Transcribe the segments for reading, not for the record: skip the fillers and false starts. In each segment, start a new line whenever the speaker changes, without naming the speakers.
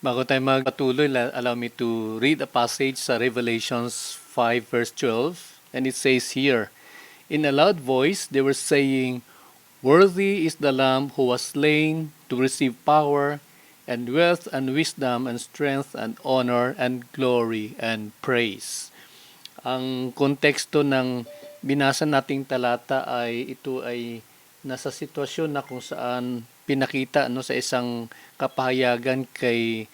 Bago tayo magpatuloy, allow me to read a passage sa Revelations 5 verse 12. And it says here, "In a loud voice they were saying, Worthy is the Lamb who was slain to receive power and wealth and wisdom and strength and honor and glory and praise." Ang konteksto ng binasa nating talata ay ito ay nasa sitwasyon na kung saan pinakita sa isang kapahayagan kay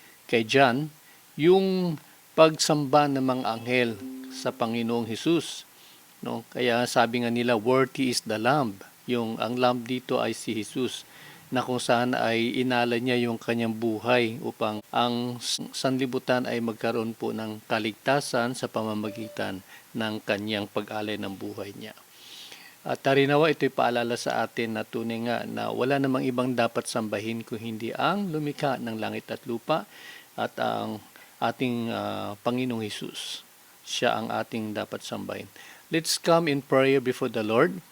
John yung pagsamba ng mga anghel sa Panginoong Hesus. No? Kaya sabi nga nila, worthy is the Lamb. Ang Lamb dito ay si Jesus, na kung saan ay inala niya yung kanyang buhay upang ang sanlibutan ay magkaroon po ng kaligtasan sa pamamagitan ng kanyang pag-alay ng buhay niya. At tarinawa ito'y paalala sa atin na tunay nga na wala namang ibang dapat sambahin kung hindi ang lumikha ng langit at lupa at ang ating Panginoong Hesus. Siya ang ating dapat sambahin. Let's come in prayer before the Lord.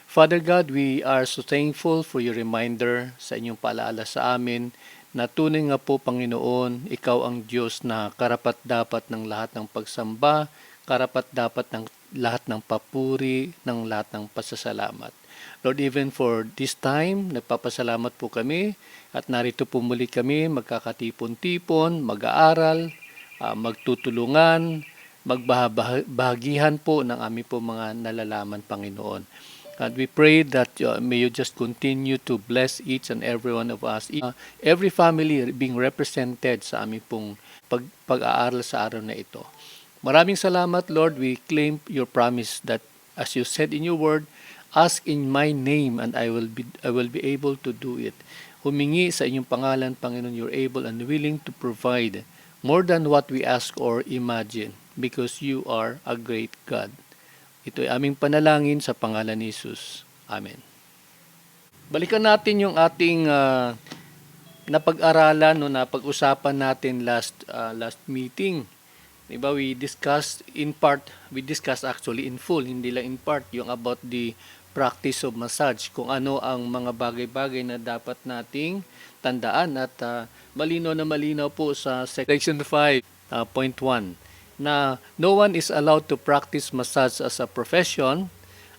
Father God, we are so thankful for your reminder sa inyong paalala sa amin na tunay nga po, Panginoon, ikaw ang Diyos na karapat-dapat ng lahat ng pagsamba, karapat-dapat ng lahat ng papuri, ng lahat ng pasasalamat. Lord, even for this time, nagpapasalamat po kami at narito po muli kami magkakatipon-tipon, mag-aaral, magtutulungan, magbahagihan po ng aming po mga nalalaman, Panginoon. And we pray that may you just continue to bless each and every one of us, every family being represented sa aming pong pag-aaral sa araw na ito. Maraming salamat, Lord. We claim your promise that, as you said in your word, ask in my name and I will be able to do it. Humingi sa inyong pangalan, Panginoon, you're able and willing to provide more than what we ask or imagine because you are a great God. Ito ay aming panalangin sa pangalan ni Jesus. Amen. Balikan natin yung ating napag-aralan, napag-usapan natin last meeting. Diba, we discussed actually in full, hindi lang in part, yung about the practice of massage, kung ano ang mga bagay-bagay na dapat nating tandaan at malinaw po sa section 5.1. na no one is allowed to practice massage as a profession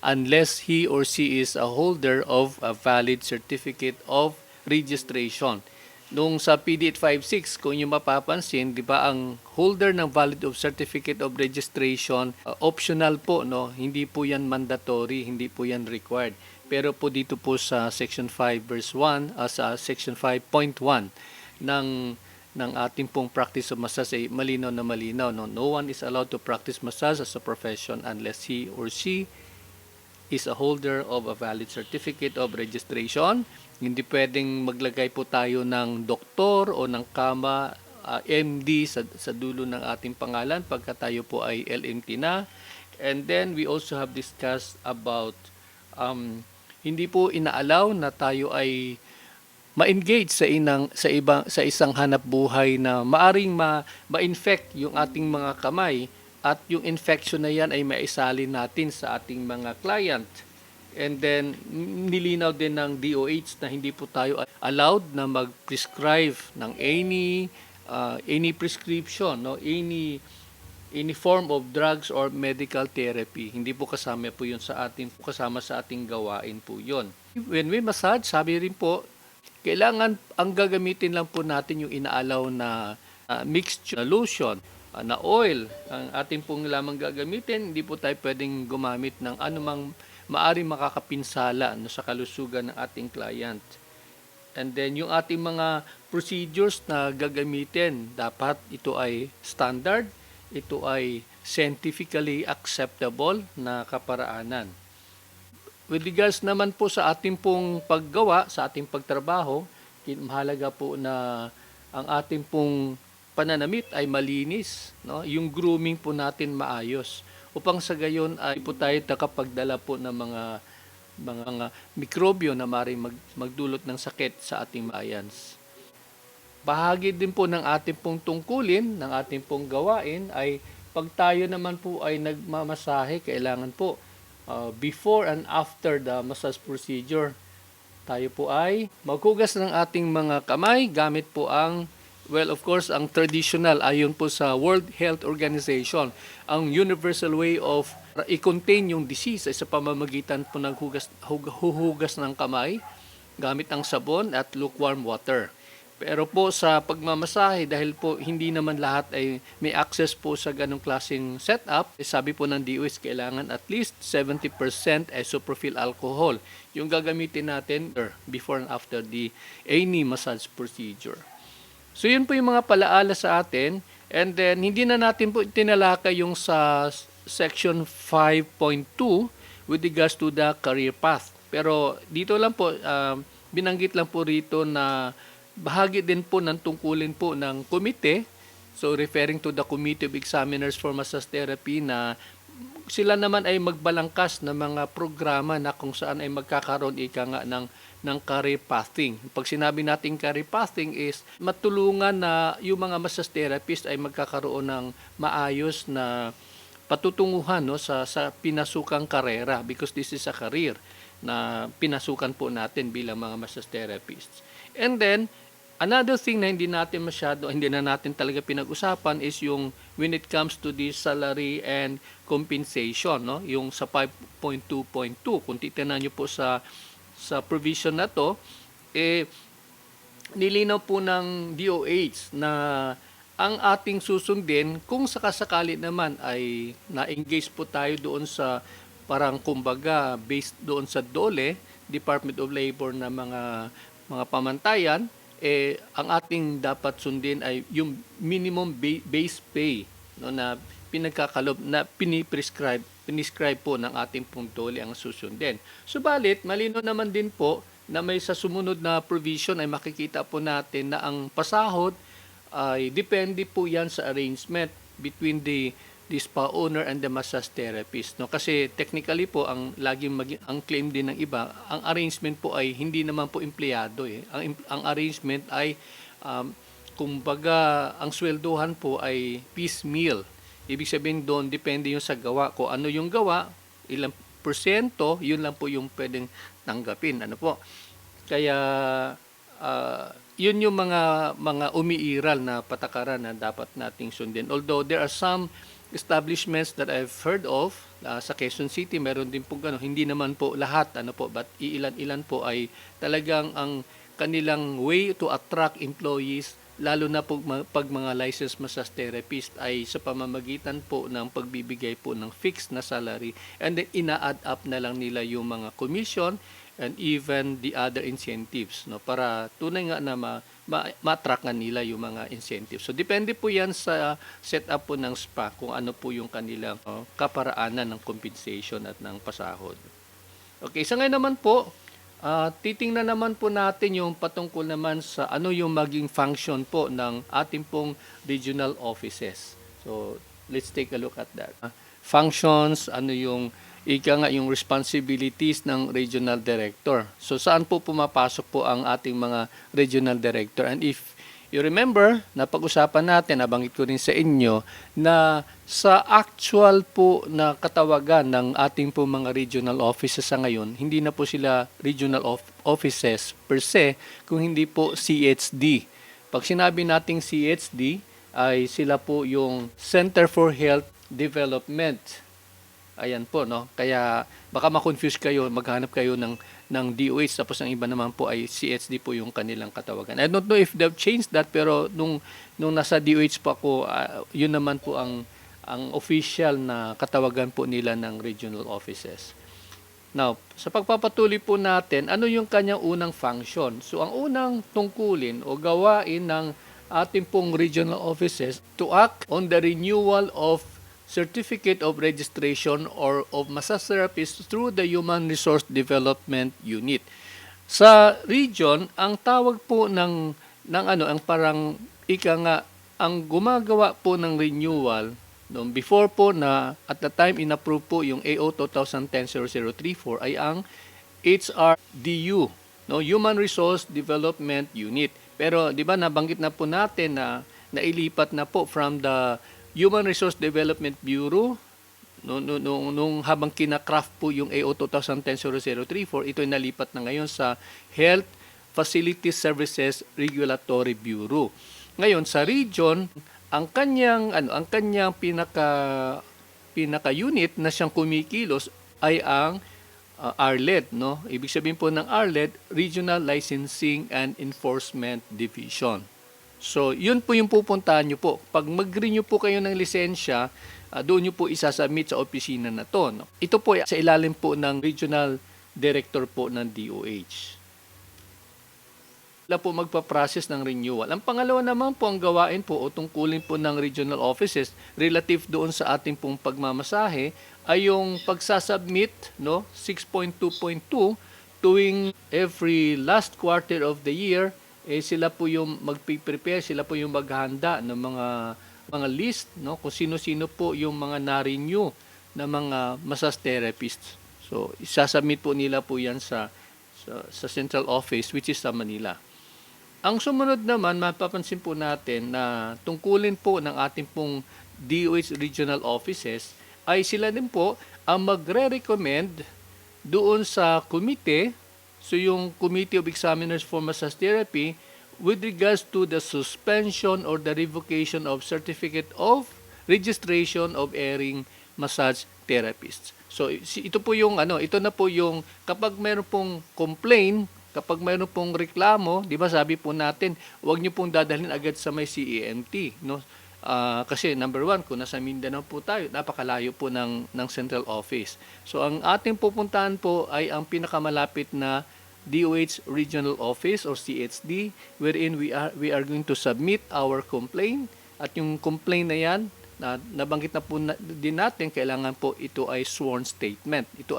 unless he or she is a holder of a valid certificate of registration. Nung sa PD 856, kung yung mapapansin, di ba ang holder ng valid of certificate of registration, optional po, no? Hindi po yan mandatory, hindi po yan required. Pero po dito po sa section 5 verse 1, sa section 5.1 ng ating pong practice of massage ay malinaw na malinaw. No one is allowed to practice massage as a profession unless he or she is a holder of a valid certificate of registration. Hindi pwedeng maglagay po tayo ng doktor o ng kama, MD sa dulo ng ating pangalan pagka tayo po ay LMT na. And then we also have discussed about hindi po inaalaw na tayo ay ma-engage sa isang hanap buhay na maaring ma-infect yung ating mga kamay at yung infection na yan ay maisalin natin sa ating mga client. And then nilinaw din ng DOH na hindi po tayo allowed na mag-prescribe ng any prescription, any form of drugs or medical therapy. Hindi po kasama po yun kasama sa ating gawain po yun. When we massage, sabi rin po, kailangan ang gagamitin lang po natin yung inaalaw na mixture, na lotion, na oil. Ang ating pong lamang gagamitin, hindi po tayo pwedeng gumamit ng anumang maaring makakapinsala sa kalusugan ng ating client. And then yung ating mga procedures na gagamitin, dapat ito ay standard, ito ay scientifically acceptable na kaparaanan. With regards naman po sa ating pong paggawa, sa ating pagtrabaho, mahalaga po na ang ating pong pananamit ay malinis, no? Yung grooming po natin maayos upang sa gayon ay po tayo nakapagdala po ng mga mikrobyo na maaaring magdulot ng sakit sa ating bayans. Bahagi din po ng ating pong tungkulin, ng ating pong gawain ay pag tayo naman po ay nagmamasahe, kailangan po before and after the massage procedure, tayo po ay maghugas ng ating mga kamay gamit po ang Well, of course, ang traditional ayon po sa World Health Organization, ang universal way of i-contain yung disease ay sa pamamagitan po ng huhugas ng kamay gamit ang sabon at lukewarm water. Pero po sa pagmamasahe, dahil po hindi naman lahat ay may access po sa ganong klaseng setup, sabi po ng DOH, kailangan at least 70% isopropyl alcohol yung gagamitin natin before and after the any massage procedure. So yun po yung mga palaala sa atin, and then hindi na natin po tinalakay yung sa section 5.2 with regards to the career path. Pero dito lang po, binanggit lang po rito na bahagi din po ng tungkulin po ng komite, so referring to the Committee of Examiners for Massage Therapy, na sila naman ay magbalangkas ng mga programa na kung saan ay magkakaroon nga ng career pathing. Pag sinabi natin career pathing is matulungan na yung mga massage therapist ay magkakaroon ng maayos na patutunguhan, no, sa pinasukang karera, because this is a career na pinasukan po natin bilang mga massage therapists. And then, another thing na hindi na natin talaga pinag-usapan is yung when it comes to the salary and compensation, no? Yung sa 5.2.2, kung titingnan niyo po sa provision na to, nilinaw po ng DOH na ang ating susundin kung sakasakali naman ay na-engage po tayo doon sa parang kumbaga based doon sa DOLE, Department of Labor, na mga pamantayan, ang ating dapat sundin ay yung minimum base pay, no, na pinagkakalob na piniscribe po ng ating pong DOLE ang susundin. Subalit, malino naman din po na may sa sumunod na provision ay makikita po natin na ang pasahod ay depende po yan sa arrangement between the spa owner and the massage therapist, no? Kasi technically po ang ang claim din ng iba, ang arrangement po ay hindi naman po empleyado ang arrangement ay kumbaga ang swelduhan po ay piecemeal. Ibig sabihin doon depende yung sa gawa, kung ano yung gawa, ilang porsyento, yun lang po yung pwedeng tanggapin, ano po. Kaya yun yung mga umiiral na patakaran na dapat nating sundin. Although there are some establishments that I've heard of sa Quezon City, meron din po gano'n. Hindi naman po lahat, but iilan-ilan po ay talagang ang kanilang way to attract employees, lalo na po pag mga licensed massage therapist, ay sa pamamagitan po ng pagbibigay po ng fixed na salary, and then ina-add up na lang nila yung mga commission and even the other incentives, no, para tunay nga na ma-attract nga nila yung mga incentives. So depende po yan sa setup po ng spa kung ano po yung kanilang kaparaanan ng compensation at ng pasahod. Okay, sa ngayon naman po, titingnan naman po natin yung patungkol naman sa ano yung maging function po ng ating pong regional offices. So let's take a look at that. Functions, ano yung yung responsibilities ng regional director. So saan po pumapasok po ang ating mga regional director? And if you remember, napag-usapan natin, nabanggit ko rin sa inyo, na sa actual po na katawagan ng ating po mga regional offices sa ngayon, hindi na po sila regional offices per se, kung hindi po CHD. Pag sinabi nating CHD, ay sila po yung Center for Health Development. Ayan po, no? Kaya baka ma-confuse kayo, maghanap kayo ng DOH, tapos ang iba naman po ay CHD po yung kanilang katawagan. I don't know if they've changed that, pero nung nasa DOH pa ako, yun naman po ang official na katawagan po nila ng regional offices. Now, sa pagpapatuloy po natin, ano yung kanyang unang function? So, ang unang tungkulin o gawain ng ating pong regional offices to act on the renewal of Certificate of Registration or of Massage Therapist through the Human Resource Development Unit. Sa region, ang tawag po ng ang parang ang gumagawa po ng renewal, no, before po na at the time inapprove po yung AO 2010-0034 ay ang HRDU, no, Human Resource Development Unit. Pero 'di ba nabanggit na po natin na nailipat na po from the Human Resource Development Bureau nung habang kina-craft po yung AO 2010-0034, ito ay nalipat na ngayon sa Health Facility Services Regulatory Bureau. Ngayon sa region, ang kanyang pinaka unit na siyang kumikilos ay ang RLED, no? Ibig sabihin po ng RLED, Regional Licensing and Enforcement Division. So, yun po yung pupuntahan nyo po. Pag mag-renew po kayo ng lisensya, doon nyo po isasubmit sa opisina na to. No? Ito po sa ilalim po ng Regional Director po ng DOH. Sila po magpa-process ng renewal. Ang pangalawa naman po ang gawain po o tungkulin po ng regional offices relative doon sa ating pong pagmamasahe ay yung pagsasubmit, no, 6.2.2 tuwing every last quarter of the year, sila po yung magpe-prepare, sila po yung maghahanda ng mga list, no, kung sino-sino po yung mga na-renew na mga massage therapists. So, isasubmit po nila po yan sa central office which is sa Manila. Ang sumunod naman, mapapansin po natin na tungkulin po ng ating pong DOH regional offices ay sila din po ang magre-recommend doon sa komite, so yung Committee of Examiners for Massage Therapy, with regards to the suspension or the revocation of certificate of registration of erring massage therapists. So ito po yung ito na po yung kapag mayroon pong complaint, kapag mayroon pong reklamo, di ba sabi po natin, huwag niyo pong dadalhin agad sa may CEMT, no? Kasi number one, kung nasa Mindanao po tayo, napakalayo po ng central office. So ang ating pupuntahan po ay ang pinakamalapit na DOH Regional Office or CHD, wherein we are going to submit our complaint, at yung complaint na yan, nabanggit na po din natin, kailangan po ito ay sworn statement. Ito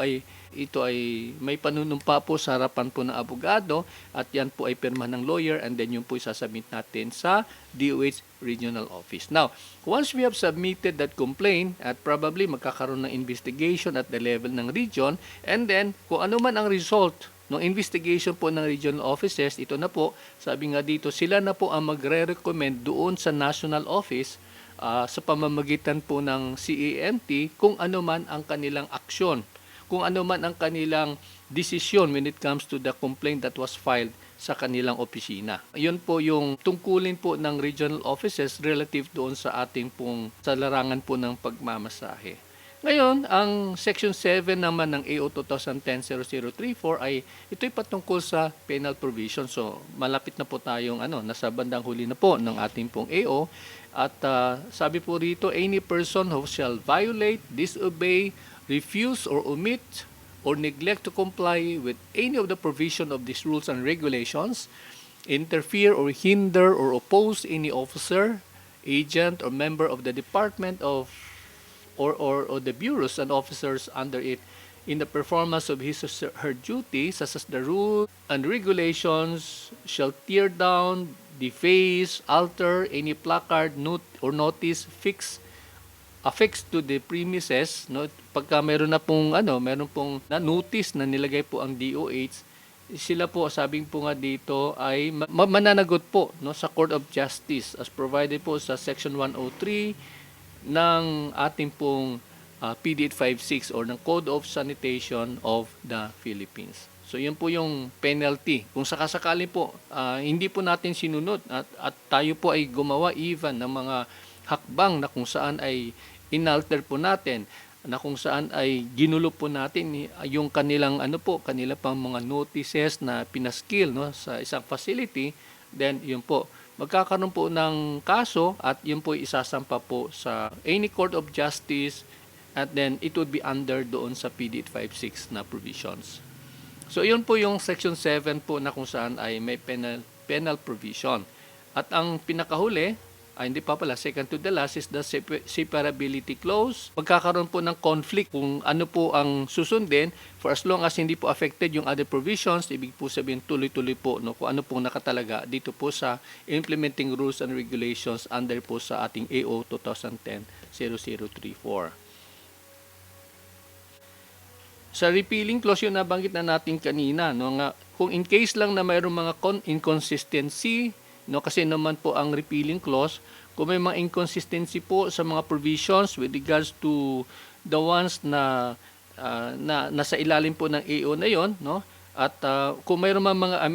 ay may panunumpa po sa harapan po ng abogado, at yan po ay pirma ng lawyer, and then yun po isasubmit natin sa DOH Regional Office. Now, once we have submitted that complaint, at probably magkakaroon ng investigation at the level ng region, and then kung ano man ang result ng investigation po ng regional offices, ito na po, sabi nga dito, sila na po ang magre-recommend doon sa national office sa pamamagitan po ng CEMT kung ano man ang kanilang aksyon, kung ano man ang kanilang desisyon when it comes to the complaint that was filed sa kanilang opisina. Yun po yung tungkulin po ng regional offices relative doon sa ating pong sa larangan po ng pagmamasahe. Ngayon, ang Section 7 naman ng AO 2010-0034 ay ito'y patungkol sa penal provision. So, malapit na po tayong nasa bandang huli na po ng ating pong AO. At sabi po rito, any person who shall violate, disobey, refuse or omit or neglect to comply with any of the provision of these rules and regulations, interfere or hinder or oppose any officer, agent or member of the department of or the bureaus and officers under it in the performance of his or her duty, such as the rules and regulations, shall tear down, deface, alter any placard, note or notice affixed to the premises, no? Pagka meron pong na notice na nilagay po ang DOH, sila po, sabing po nga dito, ay mananagot po, no, sa Court of Justice as provided po sa Section 103 ng ating pong PD 856 or ng Code of Sanitation of the Philippines. So yun po yung penalty. Kung sakasakali po, hindi po natin sinunod at tayo po ay gumawa even ng mga hakbang na kung saan ay inalter po natin, na kung saan ay ginulo po natin yung kanilang kanila pang mga notices na pinaskill, no, sa isang facility, then yun po, magkakaroon po ng kaso at yun po isasampa po sa any court of justice, at then it would be under doon sa PD 856 na provisions. So yun po yung Section 7 po na kung saan ay may penal provision. At ang pinakahuli, hindi pa pala, second to the last is the separability clause. Magkakaroon po ng conflict kung ano po ang susundin, for as long as hindi po affected yung other provisions, ibig po sabihin tuloy-tuloy po, no, kung ano pong nakatalaga dito po sa implementing rules and regulations under po sa ating AO 2010-0034. Sa repealing clause, yung nabanggit na natin kanina, no, nga, kung in case lang na mayroong mga inconsistency, no, kasi naman po ang repealing clause, kung may mga inconsistency po sa mga provisions with regards to the ones na nasa ilalim po ng AO na yon, no, at kung mayroon mga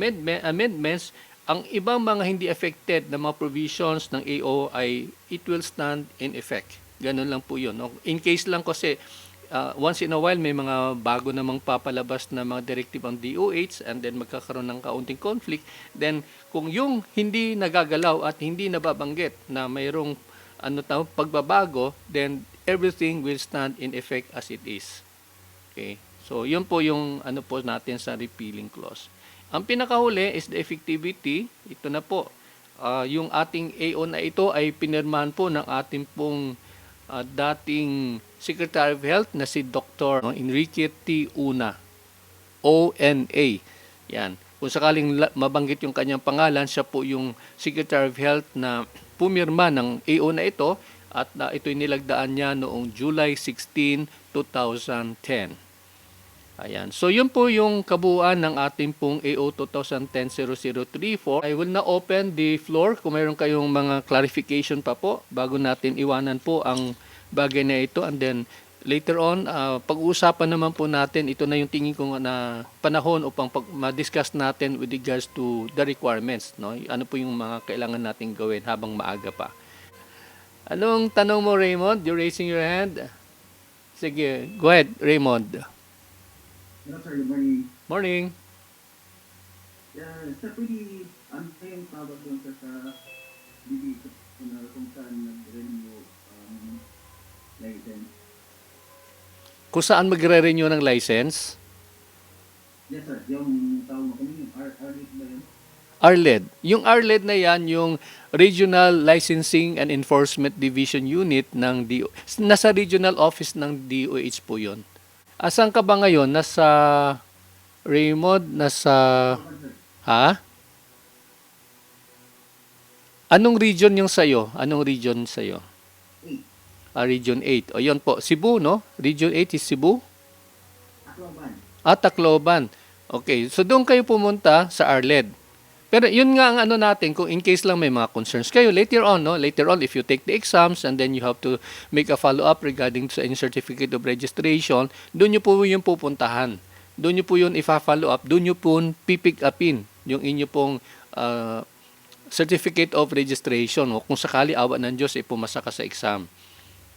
amendments, Ang ibang mga hindi affected na mga provisions ng AO ay it will stand in effect. Ganun lang po yun. No? In case lang kasi once in a while may mga bago namang papalabas na mga directive ang DOH and then magkakaroon ng kaunting conflict, then kung yung hindi nagagalaw at hindi nababanggit na mayroong pagbabago, then everything will stand in effect as it is. Okay? So, yun po yung ano po natin sa repealing clause. Ang pinakahuli is the effectivity. Ito na po. Yung ating AO na ito ay pinirmahan po ng ating pong dating Secretary of Health na si Dr. Enrique T. Una. ONA. Yan. Kung sakaling mabanggit yung kanyang pangalan, siya po yung Secretary of Health na pumirma ng AO na ito at ito'y nilagdaan niya noong July 16, 2010. Ayan. So, yun po yung kabuuan ng ating pong AO 2010-0034. I will now open the floor kung mayroon kayong mga clarification pa po bago natin iwanan po ang bagay na ito. And then, later on, pag-uusapan naman po natin, ito na yung tingin ko na panahon upang ma-discuss natin with regards to the requirements. No? Ano po yung mga kailangan natin gawin habang maaga pa. Anong tanong mo, Raymond? You're raising your hand. Sige, go ahead, Raymond.
Hello sir, good morning.
Morning.
Sir, pwede, ano pa yung tawag doon sa BB kung saan nag-renew license?
Kung saan magre-renew ng license?
Yes sir, yung tawag mo kami, RLED ba yun?
RLED. Yung RLED na yan, yung Regional Licensing and Enforcement Division Unit ng DOH. Nasa regional office ng DOH po yun. Asan ka ba ngayon? Nasa Raymond? Nasa... Ha? Anong region yung sa'yo? Anong region sa'yo? Region 8. O yun po. Cebu, no? Region 8 is Cebu?
Tacloban.
Tacloban. Okay. So doon kayo pumunta sa RLED. Pero yun nga ang ano natin, kung in case lang may mga concerns kayo, later on, no? Later on, if you take the exams and then you have to make a follow-up regarding to any certificate of registration, doon nyo po yung pupuntahan. Doon nyo po yun ifa-follow up, doon nyo po pipick upin yung inyo pong certificate of registration. O kung sakali awa ng Diyos, pumasa ka sa exam.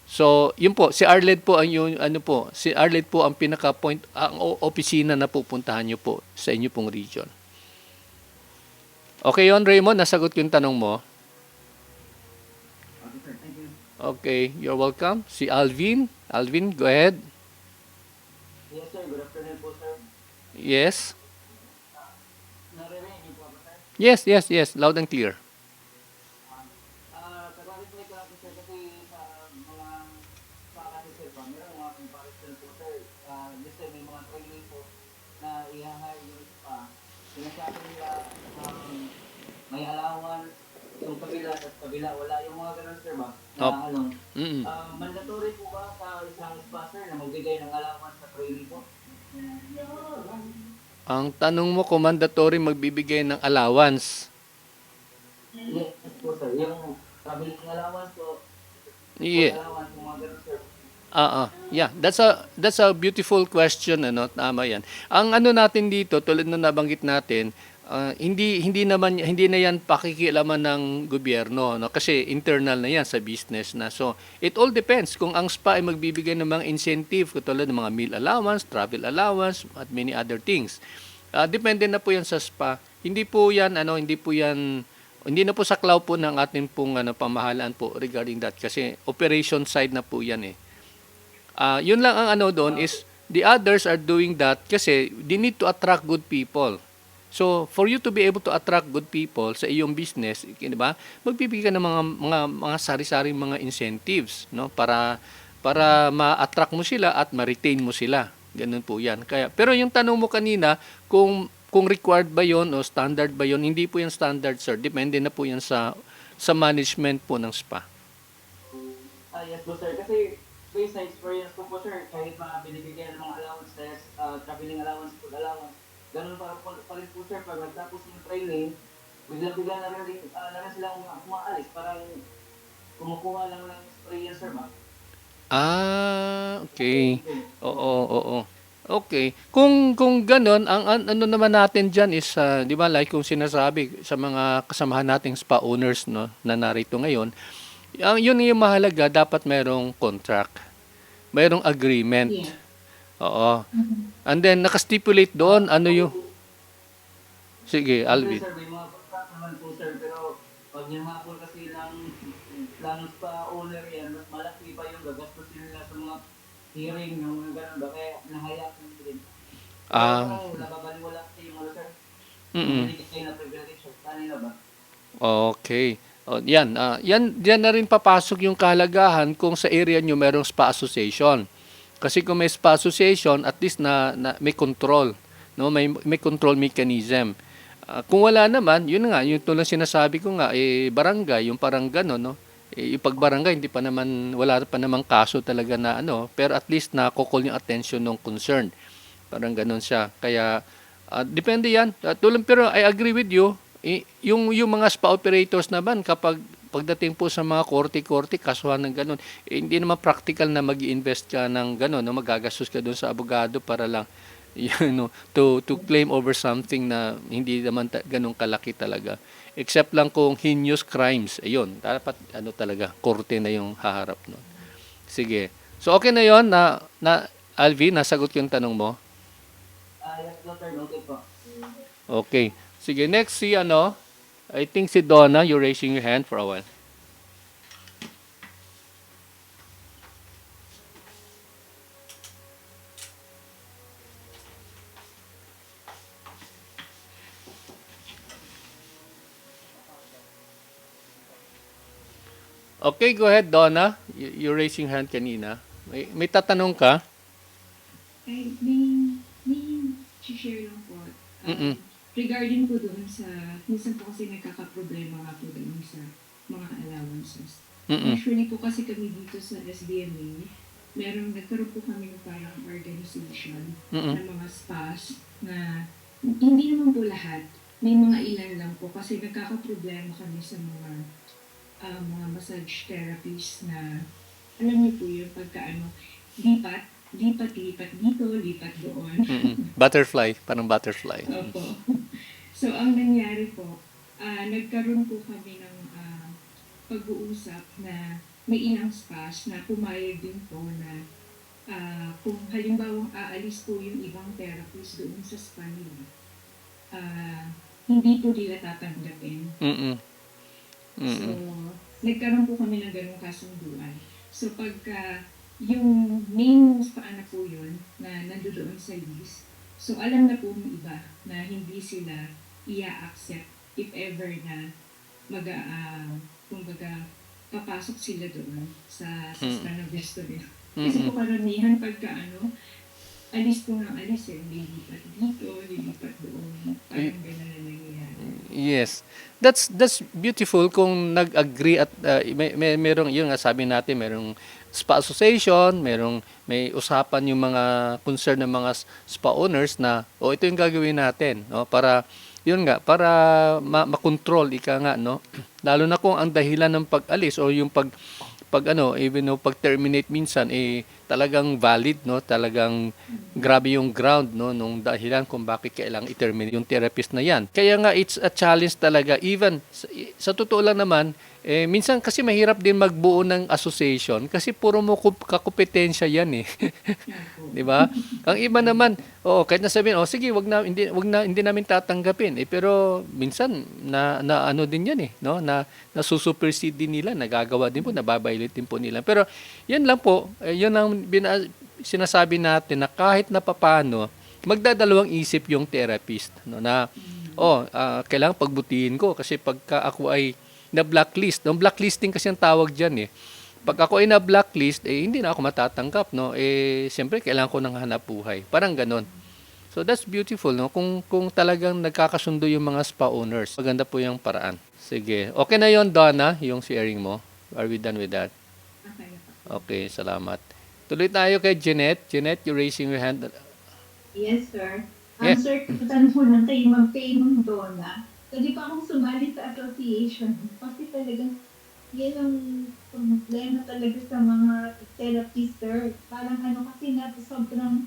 So, yun po, si Arled po ang yung si Arled po ang pinaka-point, ang opisina na pupuntahan nyo po sa inyo pong region. Okay yun, Raymond, nasagot ko yung tanong mo.
Okay sir, thank you.
Okay, you're welcome. Si Alvin. Alvin, go ahead.
Yes sir, good afternoon po sir.
Yes.
Naririnig niyo po ba sir?
Yes. Loud and clear.
Taga-reply ko lang po sir kasi sa mga pakati sir pa, meron mga comparison po sir. Yes sir, may mga training po na i-hire yung pa. Sinasabi nila may allowance yung kabila at kabila. Wala yung mga ganun sir ba? Na mandatory po ba sa isang spa sir na magbigay ng allowance sa training po?
Ang tanong mo kung mandatory magbibigay ng allowance.
Yes po sir. Yung traveling allowance po.
Yeah.
Allowance mga ganun sir.
Yeah, that's a beautiful question, ano, tama 'yan. Ang ano natin dito, tulad ng nabanggit natin, hindi na 'yan pakikialaman ng gobyerno, no? Kasi internal na 'yan sa business na. So, it all depends kung ang spa ay magbibigay ng mga incentive tulad ng mga meal allowance, travel allowance, at many other things. Depende na po 'yan sa spa. Hindi na po saklaw po ng ating pong pamahalaan po regarding that kasi operation side na po 'yan eh. Yun lang ang ano doon is the others are doing that kasi they need to attract good people. So, for you to be able to attract good people sa iyong business, di ba? Magbibigay ka ng mga sari-saring mga incentives, no? Para ma-attract mo sila at ma-retain mo sila. Ganun po 'yan. Pero yung tanong mo kanina, kung required ba 'yon o standard ba 'yon, hindi po 'yan standard, sir. Depende na po 'yan sa management po ng spa.
Yes po sir. Kasi based sa experience ko po sir, kahit binibigyan ng mga allowance test, traveling allowance, food allowance, ganun pa rin po sir, pag nagtapos yung training, bigla na rin silang umaalis, parang kumukuha lang ng experience sir ba?
Okay. Oo. Okay. Kung gano'n, ang ano naman natin diyan is, 'di ba, like kung sinasabi sa mga kasamahan nating spa owners, 'no, na narito ngayon, yun yung mahalaga, dapat merong contract, merong agreement.
Yeah.
Oo.
Mhm.
And then naka-stipulate doon ano yung,
So,
sige,
siyempre
Alvin.
sir, may mga contract naman po sir, pero pag hinahapon kasi ng spa owner yan, mas malaki pa yung gagastusin nila sa mga hearing, yung mga ganun ba, kaya nahayak nyo din. Pero
Ah,
kung nababaliwala kasi yung sir, yung
mm.
binigay na privilege, kanina ba?
Okay. O, yan, yan na rin papasok yung kahalagahan kung sa area nyo merong spa association. Kasi kung may spa association, at least na may control, no? May control mechanism. Kung wala naman, yun nga, yung tulad sinasabi ko nga, barangay, yung parang gano'n, no? Yung pag barangay, hindi pa naman, wala pa namang kaso talaga na ano, pero at least nakukul yung attention ng concerned. Parang gano'n siya. Kaya, depende yan. Pero I agree with you. Yung mga spa operators naman, kapag pagdating po sa mga korte-korte, kasuhan ng gano'n, hindi naman practical na mag invest ka ng gano'n, no? Magagastos ka doon sa abogado para lang to claim over something na hindi naman ganun kalaki talaga. Except lang kung heinous crimes, ayun, dapat ano talaga, korte na yung haharap nun. Sige. So okay na yon na Alvin, nasagot ko yung tanong mo.
Yes, sir, noted po.
Okay. Sige, next si ano, I think si Donna, you're raising your hand for a while. Okay, go ahead, Donna. You're raising hand kanina. May tatanong ka?
Ay, may share lang po.
Mm-mm.
Regarding po doon sa, minsan po kasi nagkakaproblema nga po doon sa mga allowances.
Mm-mm.
Usually po kasi kami dito sa SDMA, nagkaroon po kami ng parang organization
Mm-mm.
ng mga spas na hindi naman po lahat. May mga ilan lang po kasi nagkakaproblema kami sa mga massage therapies na alam niyo po yung pagka lipat, lipat dito, lipat doon.
Mm-mm. Butterfly, parang butterfly.
Opo. So, ang nangyari po, nagkaroon po kami ng pag-uusap na may ilang spas na pumayag din po na kung halimbawa aalis po yung ibang therapist doon sa spa nila, hindi po nila tatanggapin.
Mm-mm.
So,
Mm-mm.
nagkaroon po kami ng ganung kasunduan. So, pagka yung main spa na po yun, na nandoon sa list, so alam na po ng iba na hindi sila i-accept if ever na kumbaga, papasok sila doon sa spa ng gusto nila. Kasi po
Mm-mm.
karamihan pagka alis po ng alis lilipat dito, lilipat doon. Parang gano'n na nangyayari.
Yes. That's beautiful kung nag-agree at merong yung nga sabi natin, merong spa association, may usapan yung mga concern ng mga spa owners na ito yung gagawin natin, no, para yun nga, para makontrol ika nga, no, lalo na kung ang dahilan ng pag-alis o yung pag ano, even no pag terminate minsan talagang valid, no, talagang grabe yung ground, no, nung dahilan kung bakit kailangang i-terminate yung therapist na yan. Kaya nga it's a challenge talaga, even sa totoo lang naman, minsan kasi mahirap din magbuo ng association kasi puro mo kakompetensya yan, eh.
Opo.
'Di ba? Ang iba naman, kahit na sabihin, sige, hindi namin tatanggapin. Pero minsan na ano din 'yan, eh, no? Nasusupersede din nila, nagagawa din po, nababiolate din po nila. Pero 'yan lang po, 'yun ang sinasabi natin na kahit na papaano, magdadalawang isip yung therapist, no, na kailangan pagbutihin ko kasi pagka ako ay na blacklist. No, blacklisting kasi ang tawag diyan, eh. Pag ako ay na blacklist, hindi na ako matatanggap, no. Siyempre kailangan ko ng hanap buhay. Parang ganoon. So that's beautiful, no. Kung talagang nagkakasundo yung mga spa owners. Maganda po yung paraan. Sige. Okay na yon, Donna, yung sharing mo. Are we done with that?
Okay na po.
Okay, salamat. Tuloy tayo kay Jeanette. Jeanette, you're raising your hand.
Yes, sir.
Yeah.
Sir, tanong ko lang kay Ma'am Faye nung Donna. Pwede pa akong sumali sa association. Kasi talagang yan ang problema talaga sa mga therapist, sir. Parang kasi na sobrang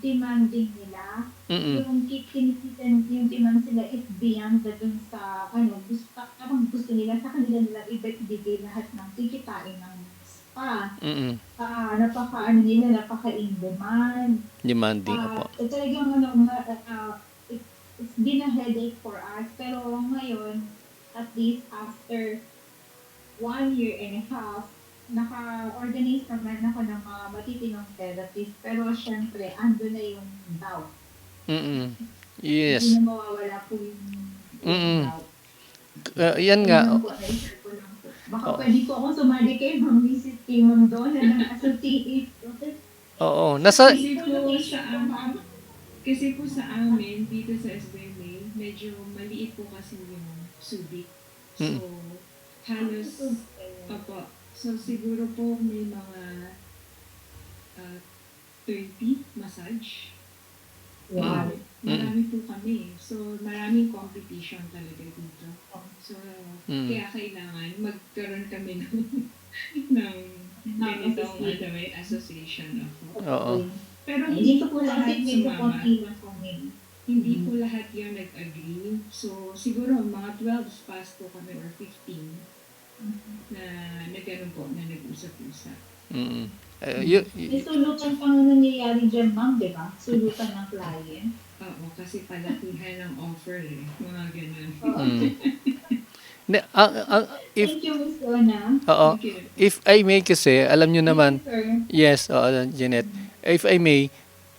demanding nila.
Mm.
Yung kinikita yung demand sila is beyond the dun sa, gusto, parang gusto nila sa kanila nila ibigay lahat ng kikitain ng spa.
Mm.
Napaka in demand.
Demanding, opo.
Talagang it's been a headache for us. Pero ngayon, at least after 1 year and a half, naka-organize naman ako ng mga matitinong therapist. Pero syempre, ando na yung doubt.
Mm.
Hindi
Yes.
na mawawala po yung
Mm.
doubt.
Yan nga.
Yun lang po, na-share ko lang po. Baka
Oo.
pwede po akong sumali kay Ma'am Mrs. kay Ma'am Donna ng associate.
Oo. Nasa
Kasi po sa amin, dito sa SBMA, medyo maliit po kasi yung Subic. So, halos, opo. So, siguro po may mga 30 massage.
Wow.
Marami po kami. So, maraming competition talaga dito. So, kaya kailangan magkaroon kami ng ganitong may association ako.
Oo.
Pero
Hindi
hindi
ko po
po lahat
natin medyo
sumama.
konti lang kami.
Hindi po lahat yun nag-agree. So, siguro mga 12 spas po kami or 15 na nagkaroon po na nag-usap-usap.
Mm.
May sulutan pang nangyayari dyan, ma'am, di ba? Sulutan ng client.
Oo, kasi palakihan ng offer eh. Mga ganun.
If
Thank you, Miss Donna.
oo,
Thank you.
if I may kasi, alam nyo naman,
Yes, sir.
yes, oo, Jeanette. If I may,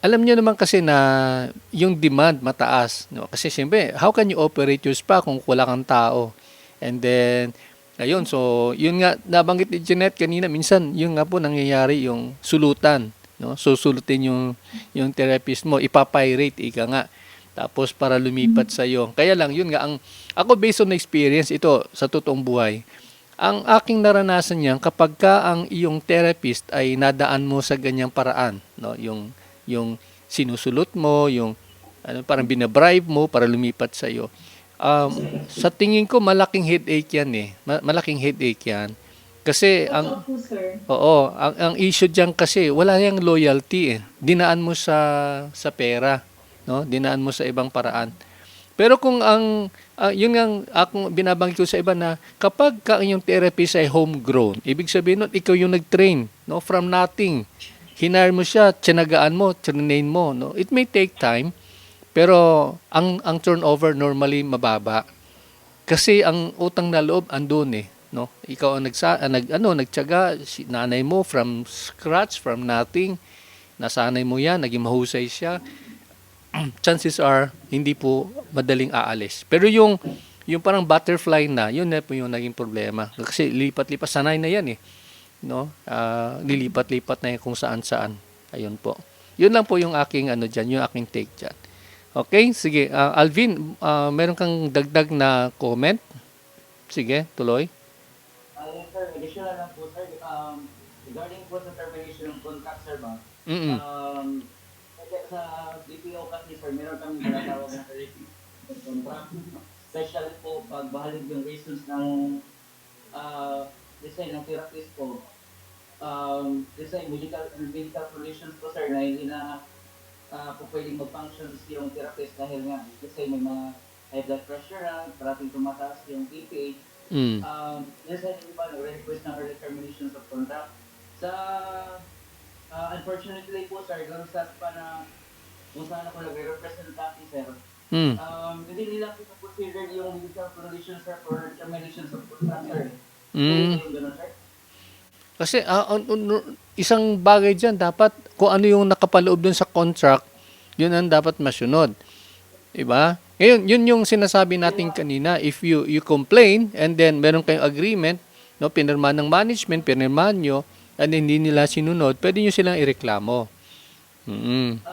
alam nyo naman kasi na yung demand mataas, no? Kasi siyempre, how can you operate your spa kung wala kang tao? And then, ayun, so, yun nga, nabanggit ni Jeanette kanina, minsan, yun nga po nangyayari yung sulutan, no? Susulutin yung therapist mo, ipapirate, ika nga. Tapos, para lumipat sa iyo. Kaya lang, yun nga, ako based on experience, ito, sa totoong buhay, ang aking naranasan niyan kapag ka ang iyong therapist ay nadaan mo sa ganyang paraan, no, yung sinusulot mo, yung parang binabribe mo para lumipat sa iyo. Sa tingin ko malaking headache 'yan eh. Malaking headache 'yan. Kasi
Totoo po, sir.
ang issue diyan kasi wala yang loyalty eh. Dinaan mo sa pera, no? Dinaan mo sa ibang paraan. Pero kung yun nga akong binabanggit ko sa iba na kapag ka yung therapist ay homegrown, ibig sabihin nun, ikaw yung nag-train, no, from nothing. Hinire mo siya, tsinagaan mo, trinain mo, no. It may take time, pero ang turnover normally mababa. Kasi ang utang na loob andun eh, no. Ikaw ang nagtiyaga, si nanay mo from scratch, from nothing. Nasanay mo 'yan, naging mahusay siya. Chances are hindi po madaling aalis. Pero yung parang butterfly na, yun na po yung naging problema. Kasi lipat-lipat, sanay na yan eh. No? Lilipat-lipat na yan kung saan-saan. Ayun po. Yun lang po yung aking yung aking take dyan. Okay, sige. Alvin, meron kang dagdag na comment? Sige, tuloy.
Yes, sir. Additional lang po, sir. Regarding po sa termination ng contract, sir, ba?
Mm-mm.
Kasi sa BPO kasi, sir, meron kami tinatawag na termination contract. Especially po pag bahalig yung reasons ng design ng therapist po. Design medical conditions po, sir, na hindi na po pwedeng mag-function yung therapist dahil nga kasi may mga high blood pressure na, parating tumataas yung PPH.
Mm.
Yes, I think ba nag-request ng early termination of contract. Sa unfortunately po, sir, ganun sa pa na kung saan ako nag-represent dati, sir,
Mm.
hindi nila consider yung medical condition, sir, for termination of contract, sir.
Mm.
Yung ganun, sir.
Kasi isang bagay dyan, dapat kung ano yung nakapaloob dun sa contract, yun ang dapat masunod. Diba? Ngayon, yun yung sinasabi natin kanina, if you complain and then meron kayong agreement, no, pinirmahan ng management, pinirmahan nyo, and hindi nila sinunod, pwede nyo silang ireklamo.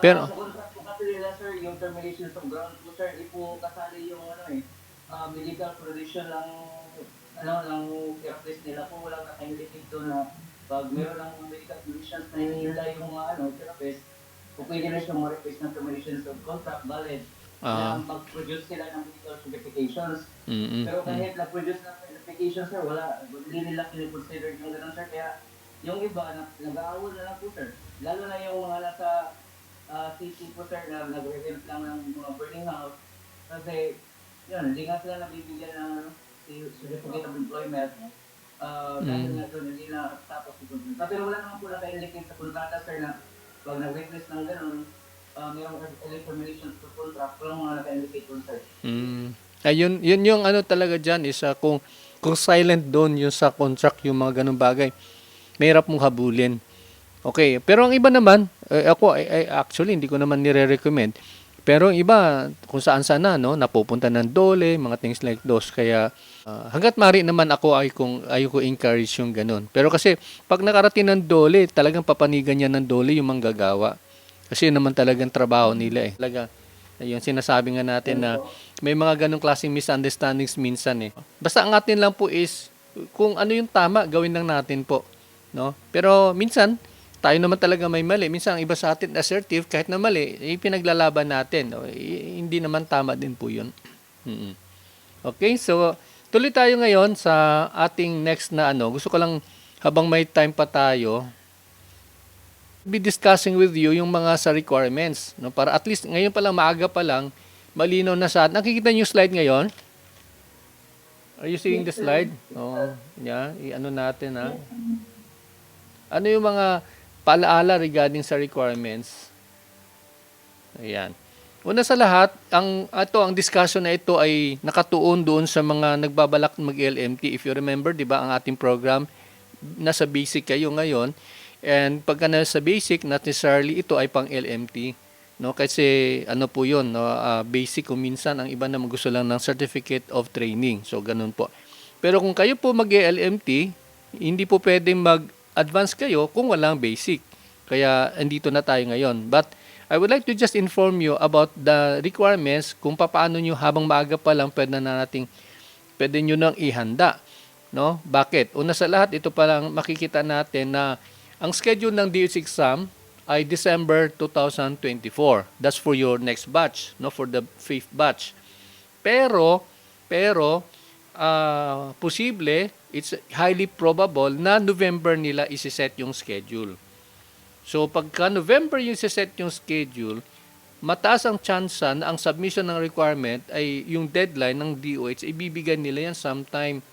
Pero,
Sa contract po kasi nila, sir, yung termination of ground po, sir, di po kasali yung medical condition ng therapist nila po. Walang nakaindicated to na pag meron ng medical conditions na hinihila yung therapist, kung pwede na siyang ma-request ng termination of contract, valid. Na mag-produce sila ng medical certifications. Pero kahit nag-produce ng certifications, sir, hindi nila kinikonsider yung ganun, sir. Kaya yung iba, nag-aawol na lang po, sir. Lalo na yung mga nasa city po sir na nag-rent lang ng mga boarding house kasi yun, hindi nga sila nabibigyan ng ano, certificate of employment dahil
Mm.
nga doon hindi na tapos si kontrata. Pero wala naman po naka-indicate sa kontrata sir na pag nag-witness ng ganun, mayroong early termination sa contract, walang mga naka-indicate po sir.
Mm. Ayun, yun yung ano talaga diyan is kung silent doon yung sa contract yung mga ganung bagay. Mahirap mong habulin. Okay, pero ang iba naman, ako actually hindi ko naman nire-recommend. Pero ang iba kung saan-saan na no, napupunta ng dole, mga things like those. Kaya hangga't mari naman ako ay ko encourage yung ganun. Pero kasi pag nakarating ng dole, talagang papanigan niya ng dole yung manggagawa. Kasi yun naman talagang trabaho nila eh. Talaga, yung sinasabi nga natin na may mga ganong klaseng misunderstandings minsan eh. Basta ang atin lang po is kung ano yung tama, gawin lang natin po. No? Pero minsan, tayo naman talaga may mali. Minsan, ang iba sa atin assertive, kahit na mali, ipinaglalaban natin. No? Hindi naman tama din po yun. Mm-mm. Okay, so tuloy tayo ngayon sa ating next na ano. Gusto ko lang, habang may time pa tayo, be discussing with you yung mga sa requirements. No? Para at least ngayon pa lang, maaga pa lang, malinaw na sa atin. Nakikita niyo yung slide ngayon? Are you seeing the slide? Oh, yeah. I-ano natin ha. Ano yung mga paalaala regarding sa requirements? Ayan. Una sa lahat, ang discussion na ito ay nakatuon doon sa mga nagbabalak mag-LMT. If you remember, 'di ba, ang ating program nasa basic kayo ngayon. And pagka nasa basic, not necessarily ito ay pang LMT. No, kasi ano po 'yon, no, basic kung minsan ang iba naman gusto lang ng certificate of training. So ganun po. Pero kung kayo po mag-LMT, hindi po pwedeng mag-advance kayo kung walang basic. Kaya andito na tayo ngayon. But I would like to just inform you about the requirements kung paano nyo habang maaga pa lang pwede nyo nang ihanda. No? Bakit? Una sa lahat, ito pa lang makikita natin na ang schedule ng DH exam ay December 2024. That's for your next batch, no, for the 5th batch. Pero posible, it's highly probable na November nila isi-set yung schedule. So pagka November yung isi-set yung schedule, mataas ang tsansa na ang submission ng requirement ay yung deadline ng DOH, ibibigay nila yan sometime,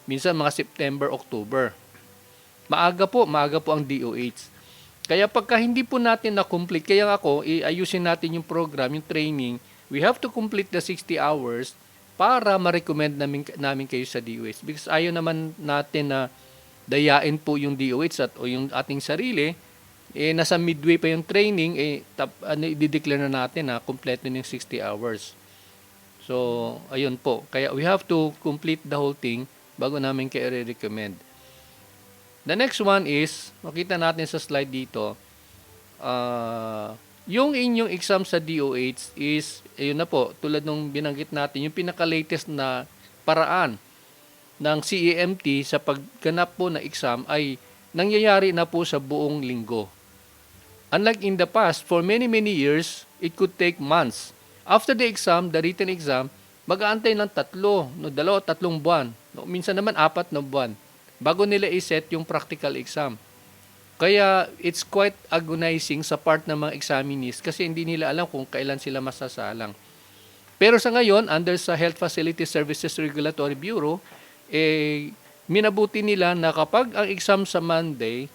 minsan mga September, October. Maaga po ang DOH. Kaya pagka hindi po natin na-complete, kaya ako, ayusin natin yung program, yung training, we have to complete the 60 hours para ma-recommend namin kayo sa DOH. Because ayaw naman natin na dayain po yung DOH o yung ating sarili, nasa midway pa yung training, i-declare na natin na kompleto ng 60 hours. So, ayun po. Kaya we have to complete the whole thing bago namin kayo i-recommend. The next one is, makita natin sa slide dito, yung inyong exam sa DOH is, ayun na po, tulad nung binanggit natin, yung pinaka-latest na paraan ng CEMT sa pagganap po na exam ay nangyayari na po sa buong linggo. Unlike in the past, for many years, it could take months. After the exam, the written exam, mag-aantay ng 2 o 3 buwan. Minsan naman 4 na buwan bago nila i-set yung practical exam. Kaya it's quite agonizing sa part ng mga examinees kasi hindi nila alam kung kailan sila masasalang. Pero sa ngayon, under sa Health Facility Services Regulatory Bureau, minabuti nila na kapag ang exam sa Monday,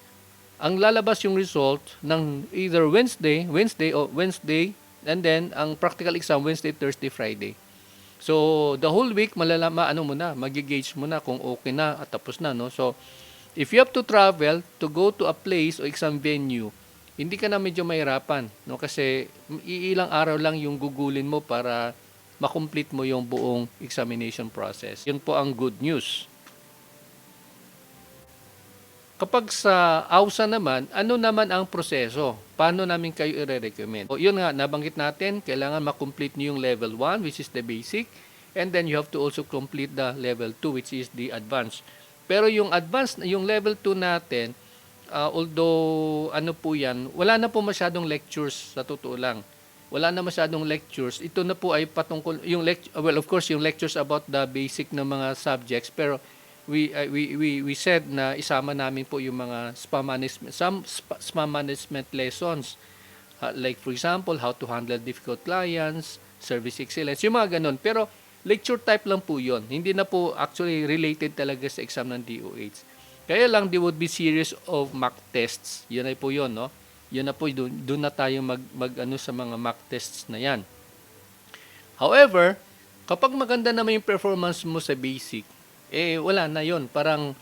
ang lalabas yung result ng either Wednesday, and then ang practical exam Wednesday, Thursday, Friday. So, the whole week magi-gauge mo na kung okay na at tapos na, no? So, if you have to travel to go to a place o exam venue, hindi ka na medyo mahirapan, no? Kasi iilang araw lang yung gugulin mo para makomplete mo yung buong examination process. Yun po ang good news. Kapag sa AUSA naman, ano naman ang proseso? Paano namin kayo i-recommend? O, yun nga, nabanggit natin, kailangan makomplete nyo yung level 1, which is the basic, and then you have to also complete the level 2, which is the advanced. Pero yung advanced, yung level 2 natin, although ano po yan, wala na po masyadong lectures sa totoo lang. Wala na masyadong lectures. Ito na po ay patungkol, well, of course, yung lectures about the basic na mga subjects, pero we said na isama namin po yung mga spam management lessons Like for example, how to handle difficult clients, service excellence, yung mga ganun. Pero lecture type lang po yun. Hindi na po actually related talaga sa exam ng DOH. Kaya lang, there would be series of mock tests. Yun ay po yun, no? Yun na po, doon na tayo ano sa mga mock tests na yan. However, kapag maganda naman yung performance mo sa basic, wala na yun. Parang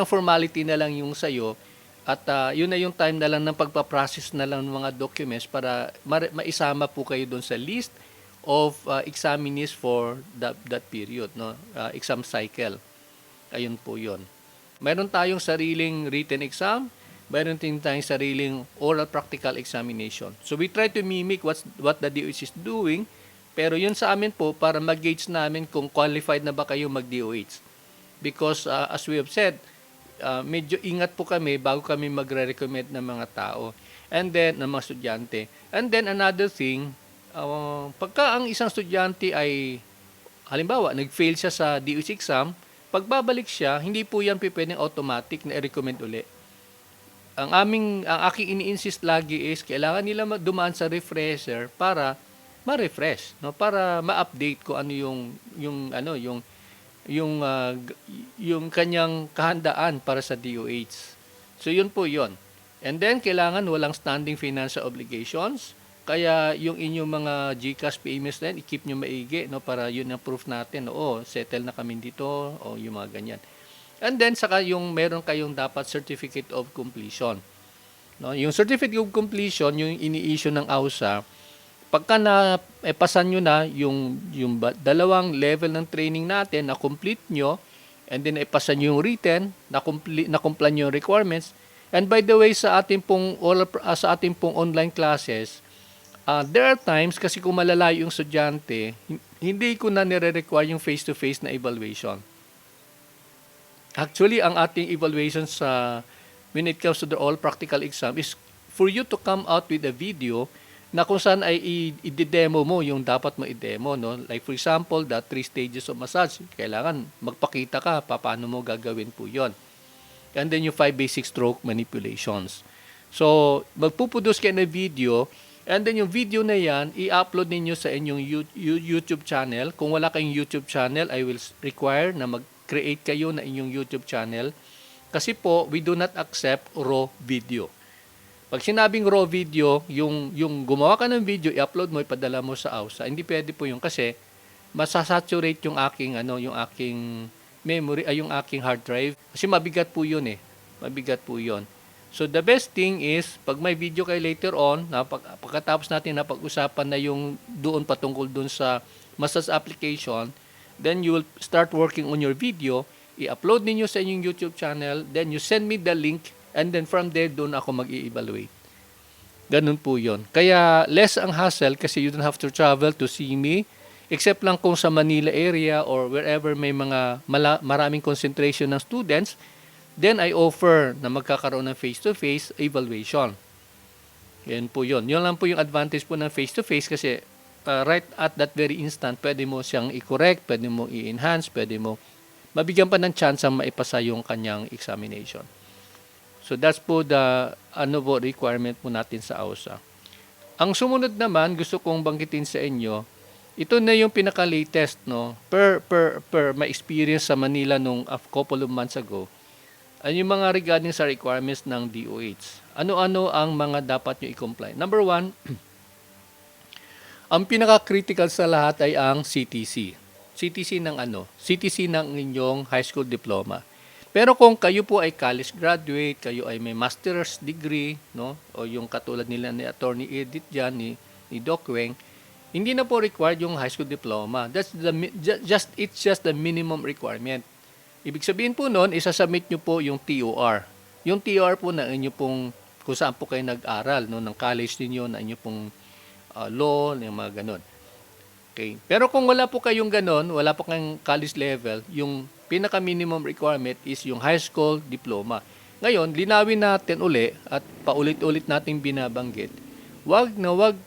formality na lang yung sa'yo. At yun na yung time na lang ng pagpaprocess na lang ng mga documents para maisama po kayo doon sa list of examinees for that period, no? Exam cycle. Ayun po yun. Meron tayong sariling written exam, meron din tayong sariling oral practical examination. So we try to mimic what the DOH is doing, pero yun sa amin po para mag-gauge namin kung qualified na ba kayo mag-DOH. Because as we have said, medyo ingat po kami bago kami magre-recommend ng mga tao and then ng mga estudyante. And then another thing, pagka ang isang estudyante ay halimbawa nag-fail siya sa DOH exam, pagbabalik siya, hindi po yan pwedeng automatic na i-recommend uli. Ang aking ini-insist lagi is kailangan nila dumaan sa refresher para ma-refresh, no? Para ma-update ko ano yung kanyang kahandaan para sa DOH. So yun po yun. And then kailangan walang standing financial obligations. Kaya yung inyong mga GCash payments na yan, i-keep nyo maigi, no? Para yun ang proof natin, settle na kami dito, o yung mga ganyan. And then, saka yung meron kayong dapat certificate of completion. No? Yung certificate of completion, yung ini-issue ng AUSA, pagka pasan nyo na yung dalawang level ng training natin na complete nyo, and then ipasan nyo yung written, na comply nyo yung requirements. And by the way, sa ating pong online classes, there are times, kasi kung malalayo yung estudyante, hindi ko na nire-require yung face-to-face na evaluation. Actually, ang ating evaluation when it comes to the all practical exam is for you to come out with a video na kung saan ay i-demo mo yung dapat mo i-demo. No? Like for example, the 3 stages of massage. Kailangan magpakita ka paano mo gagawin po yon. And then yung 5 basic stroke manipulations. So, magpuproduce kayo ng video. And then yung video na yan, i-upload ninyo sa inyong YouTube channel. Kung wala kayong YouTube channel, I will require na mag-create kayo na inyong YouTube channel. Kasi po, we do not accept raw video. Pag sinabing raw video, yung gumawa ka ng video, i-upload mo, ipadala mo sa AUSA. Hindi pwede po yun kasi masasaturate yung aking memory, yung aking hard drive. Kasi mabigat po yun Mabigat po yun. So the best thing is, pag may video kayo later on, pagkatapos natin na pag-usapan na yung doon patungkol doon sa massage application, then you will start working on your video, i-upload ninyo sa inyong YouTube channel, then you send me the link, and then from there, doon ako mag-i-evaluate. Ganun po yon. Kaya less ang hassle kasi you don't have to travel to see me, except lang kung sa Manila area or wherever may mga maraming concentration ng students, then I offer na magkakaroon ng face-to-face evaluation. Yan po yun. Yun lang po yung advantage po ng face-to-face kasi right at that very instant, pwede mo siyang i-correct, pwede mo i-enhance, pwede mo mabigyan pa ng chance ang maipasa yung kanyang examination. So that's po the requirement po natin sa AUSA. Ang sumunod naman, gusto kong banggitin sa inyo, ito na yung pinaka-latest, no? Per my experience sa Manila nung a couple of months ago. Ano yung mga regarding sa requirements ng DOH? Ano-ano ang mga dapat nyo i-comply? Number 1, ang pinaka-critical sa lahat ay ang CTC. CTC ng CTC ng inyong high school diploma. Pero kung kayo po ay college graduate, kayo ay may master's degree, no? O yung katulad nila ni Attorney Edith dyan, ni Doc Weng, hindi na po required yung high school diploma. It's just the minimum requirement. Ibig sabihin po noon, isasubmit nyo po yung TOR. Yung TOR po na inyo pong, kung saan po kayo nag-aral, no, ng college ninyo, na inyo pong law, yung mga ganon. Okay. Pero kung wala po kayong ganon, wala po kayong college level, yung pinaka-minimum requirement is yung high school diploma. Ngayon, linawin natin uli at paulit-ulit nating binabanggit, wag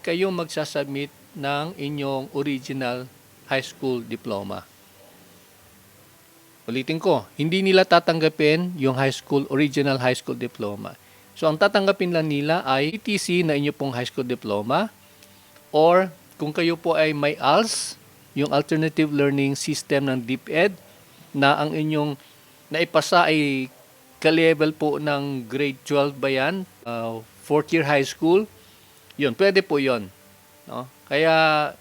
kayong magsasubmit ng inyong original high school diploma. Ulitin ko, hindi nila tatanggapin yung original high school diploma. So ang tatanggapin lang nila ay TTC na inyo pong high school diploma, or kung kayo po ay may ALS, yung Alternative Learning System ng DepEd, na ang inyong naipasa ay ka-level po ng grade 12 ba yan, fourth year high school, yun, pwede po yun. No? Kaya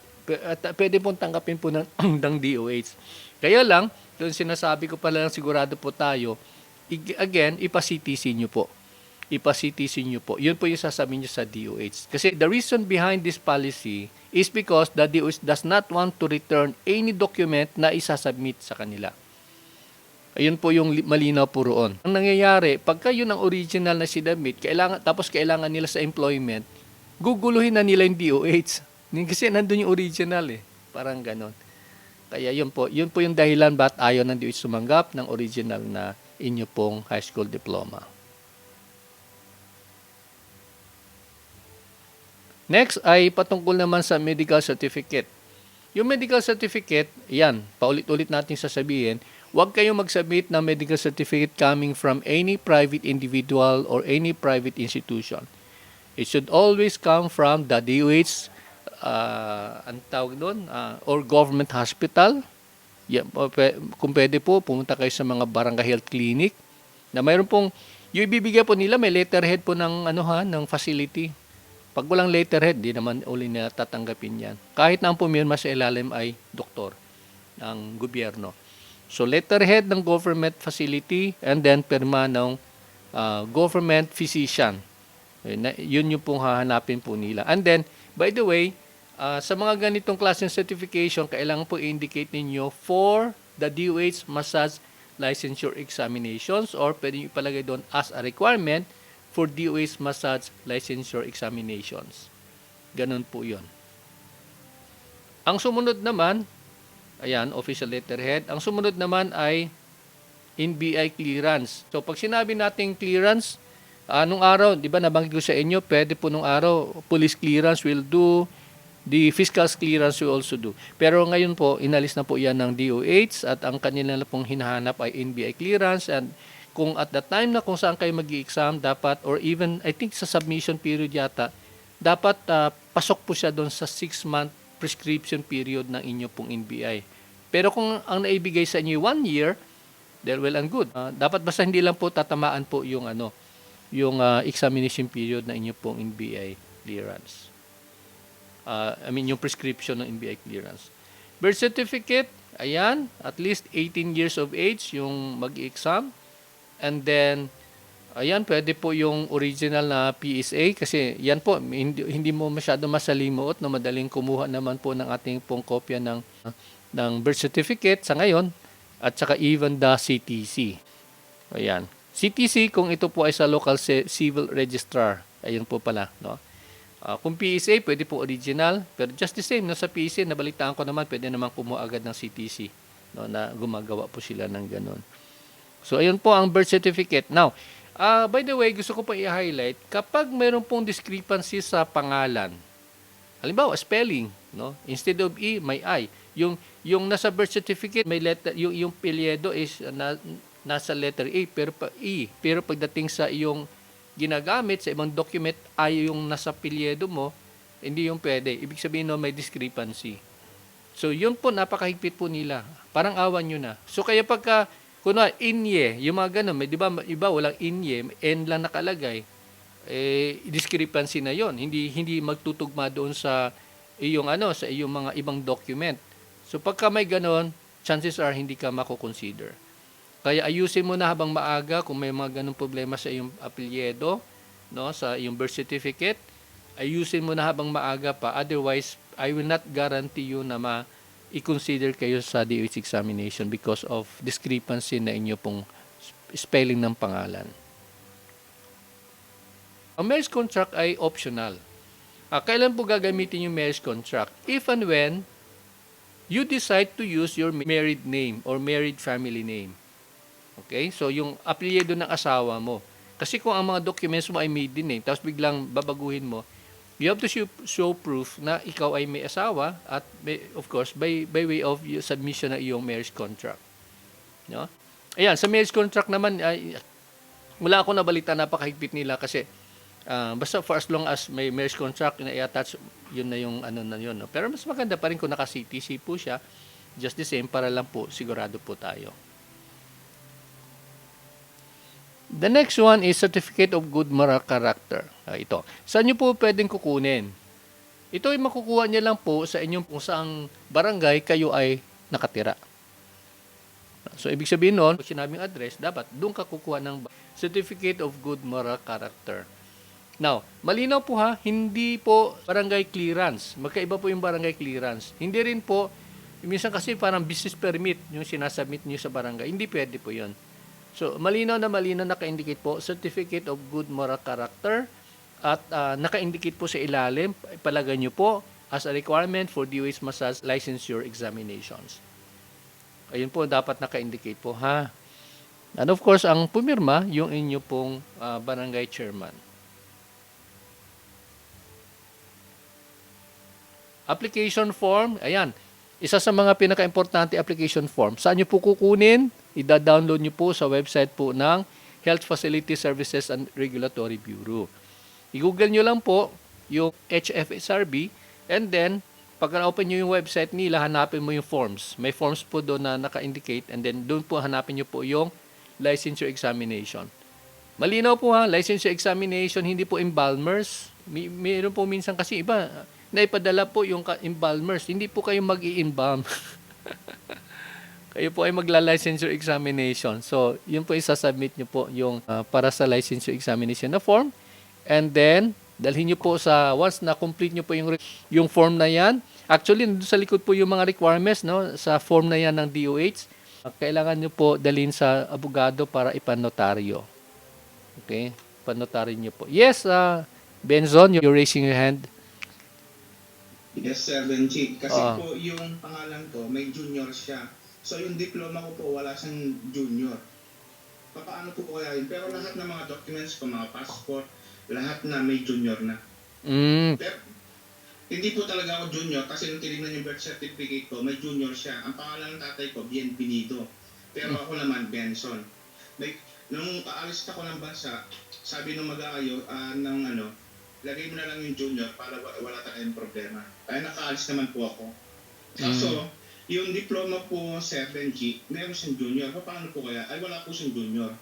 pwede pong tanggapin po ng, ng DOH. Kaya lang, yung sinasabi ko pala lang, sigurado po tayo, again, ipa-CTC nyo po. Ipa-CTC nyo po. Yun po yung sasabihin nyo sa DOH. Kasi the reason behind this policy is because the DOH does not want to return any document na isasubmit sa kanila. Ayun po yung malinaw po roon. Ang nangyayari, pagka yun ang original na sinubmit, tapos kailangan nila sa employment, guguluhin na nila yung DOH. Kasi nandun yung original eh. Parang ganon. Kaya yun po yung dahilan ba't ayaw ng DOH sumanggap ng original na inyo pong high school diploma. Next ay patungkol naman sa medical certificate. Yung medical certificate, yan, paulit-ulit natin sasabihin, huwag kayong mag-submit ng medical certificate coming from any private individual or any private institution. It should always come from the DOH, ang tawag doon, or government hospital. Yeah, kung pwede po, pumunta kayo sa mga barangay health clinic na mayroon pong, yung ibibigay po nila, may letterhead po ng, ng facility. Pag walang letterhead, di naman uli na tatanggapin yan. Kahit na ang pumirma sa ilalim ay doktor ng gobyerno. So letterhead ng government facility and then pirma ng government physician. Yun yung pong hahanapin po nila. And then, by the way, sa mga ganitong klaseng certification, kailangan po i-indicate ninyo for the DOH massage licensure examinations, or pwede nyo ipalagay doon as a requirement for DOH massage licensure examinations. Ganun po yun. Ang sumunod naman, ayan, official letterhead. Ang sumunod naman ay NBI clearance. So pag sinabi nating clearance, nung araw, di ba nabanggit ko sa inyo, pwede po nung araw, police clearance will do, the fiscal clearance will also do. Pero ngayon po, inalis na po yan ng DOH at ang kanila na pong hinahanap ay NBI clearance, and kung at the time na kung saan kayo mag-i-exam, dapat, or even, I think sa submission period yata, dapat pasok po siya doon sa 6-month prescription period ng inyo pong NBI. Pero kung ang naibigay sa inyo 1 year, they're well and good. Dapat basta hindi lang po tatamaan po yung examination period na inyo pong NBI clearance. Yung prescription ng NBI clearance. Birth certificate, ayan, at least 18 years of age yung mag-exam. And then, ayan, pwede po yung original na PSA kasi yan po, hindi mo masyado masalimuot na madaling kumuha naman po ng ating pong kopya ng birth certificate sa ngayon at saka even the CTC. Ayan. CTC kung ito po ay sa local civil registrar. Ayun po pala, no? Kung PSA, pwede po original, pero just the same, no, sa PSA, nabalitaan ko naman, pwede naman kumuha agad ng CTC, no, na gumagawa po sila ng ganun. So, ayun po ang birth certificate. Now, by the way, gusto ko pa i-highlight, kapag mayroon pong discrepancy sa pangalan, halimbawa, spelling, no? Instead of E, may I. Yung nasa birth certificate, may letter, yung pilyedo is nasa letter A, pero E. Pero pagdating sa iyong ginagamit sa ibang document, ay yung nasa pilyedo mo, hindi yung pwede. Ibig sabihin no, may discrepancy. So, yun po, napakahigpit po nila. Parang awan nyo na. So, kaya pagka, kunwari, inye, yung mga ganun, di ba, iba walang inye, N lang nakalagay, discrepancy na yon. Hindi magtutugma doon sa iyong sa iyong mga ibang document. So pagka may ganun, chances are hindi ka mako-consider. Kaya ayusin mo na habang maaga kung may mga ganung problema sa iyong apelyido, no, sa iyong birth certificate, ayusin mo na habang maaga pa. Otherwise, I will not guarantee you na i-consider kayo sa DOH examination because of discrepancy na inyo pong spelling ng pangalan. Ang marriage contract ay optional. Kailan po gagamitin yung marriage contract? If and when you decide to use your married name or married family name. Okay? So, yung apelyido ng asawa mo. Kasi kung ang mga documents mo ay maiden name, tapos biglang babaguhin mo, you have to show proof na ikaw ay may asawa at of course by way of submission ng iyong marriage contract. No? Ayan, sa marriage contract naman ay wala ako nabalita, napakahigpit nila kasi basta for as long as may marriage contract na i-attach, yun na yung ano na yun. No? Pero mas maganda pa rin kung naka-CTC po siya, just the same, para lang po sigurado po tayo. The next one is Certificate of Good Moral Character. Ito. Saan nyo po pwedeng kukunin? Ito ay makukuha niya lang po sa inyong kung saang barangay kayo ay nakatira. So, ibig sabihin nun, pag sinabing address, dapat doon ka kukuha ng Certificate of Good Moral Character. Now, malinaw po ha, hindi po barangay clearance. Magkaiba po yung barangay clearance. Hindi rin po, minsan kasi parang business permit yung sinasubmit niyo sa barangay. Hindi pwede po yun. So, malinaw na naka-indicate po, Certificate of Good Moral Character, at naka-indicate po sa ilalim, palagay nyo po, as a requirement for DOH Massage Licensure Examinations. Ayun po, dapat naka-indicate po, ha? And of course, ang pumirma, yung inyo pong barangay chairman. Application form, ayan, isa sa mga pinaka-importante application form. Saan nyo po kukunin? Ida-download nyo po sa website po ng Health Facility Services and Regulatory Bureau. I-google nyo lang po yung HFSRB, and then, pag open nyo yung website nila, hanapin mo yung forms. May forms po doon na naka-indicate, and then doon po hanapin nyo po yung licensure examination. Malinaw po ha, licensure examination, hindi po embalmers. Mayroon po minsan kasi iba, naipadala po yung embalmers. Hindi po kayo mag-i-embalm. Kayo po ay magla-licensure examination. So, yun po isasubmit nyo po yung para sa licensure examination na form. And then, dalhin nyo po sa, once na complete nyo po yung form na yan, actually, nandun sa likod po yung mga requirements, no, sa form na yan ng DOH, kailangan nyo po dalhin sa abogado para ipanotaryo. Okay? Panotaryo nyo po. Yes, Benzon, you're raising your hand.
Yes, Sir Benji. Kasi po yung pangalan ko, may junior siya. So yung diploma ko po, wala siyang junior. Paano po kaya yun? Pero lahat ng mga documents ko, mga passport, lahat na may junior na. Pero hindi po talaga ako junior kasi nung tinignan yung birth certificate ko, may junior siya. Ang pangalan ng tatay ko, Bien Benido. Pero ako naman, Benson. Like, nung aalis ako ng bansa, sabi nung mag-aayo, lagay mo na lang yung junior para wala tayong problema. Kaya nakaalis naman po ako. So, yung diploma po, Sir Benji, meron siyang junior. Paano po kaya? Ay, wala po siyang junior.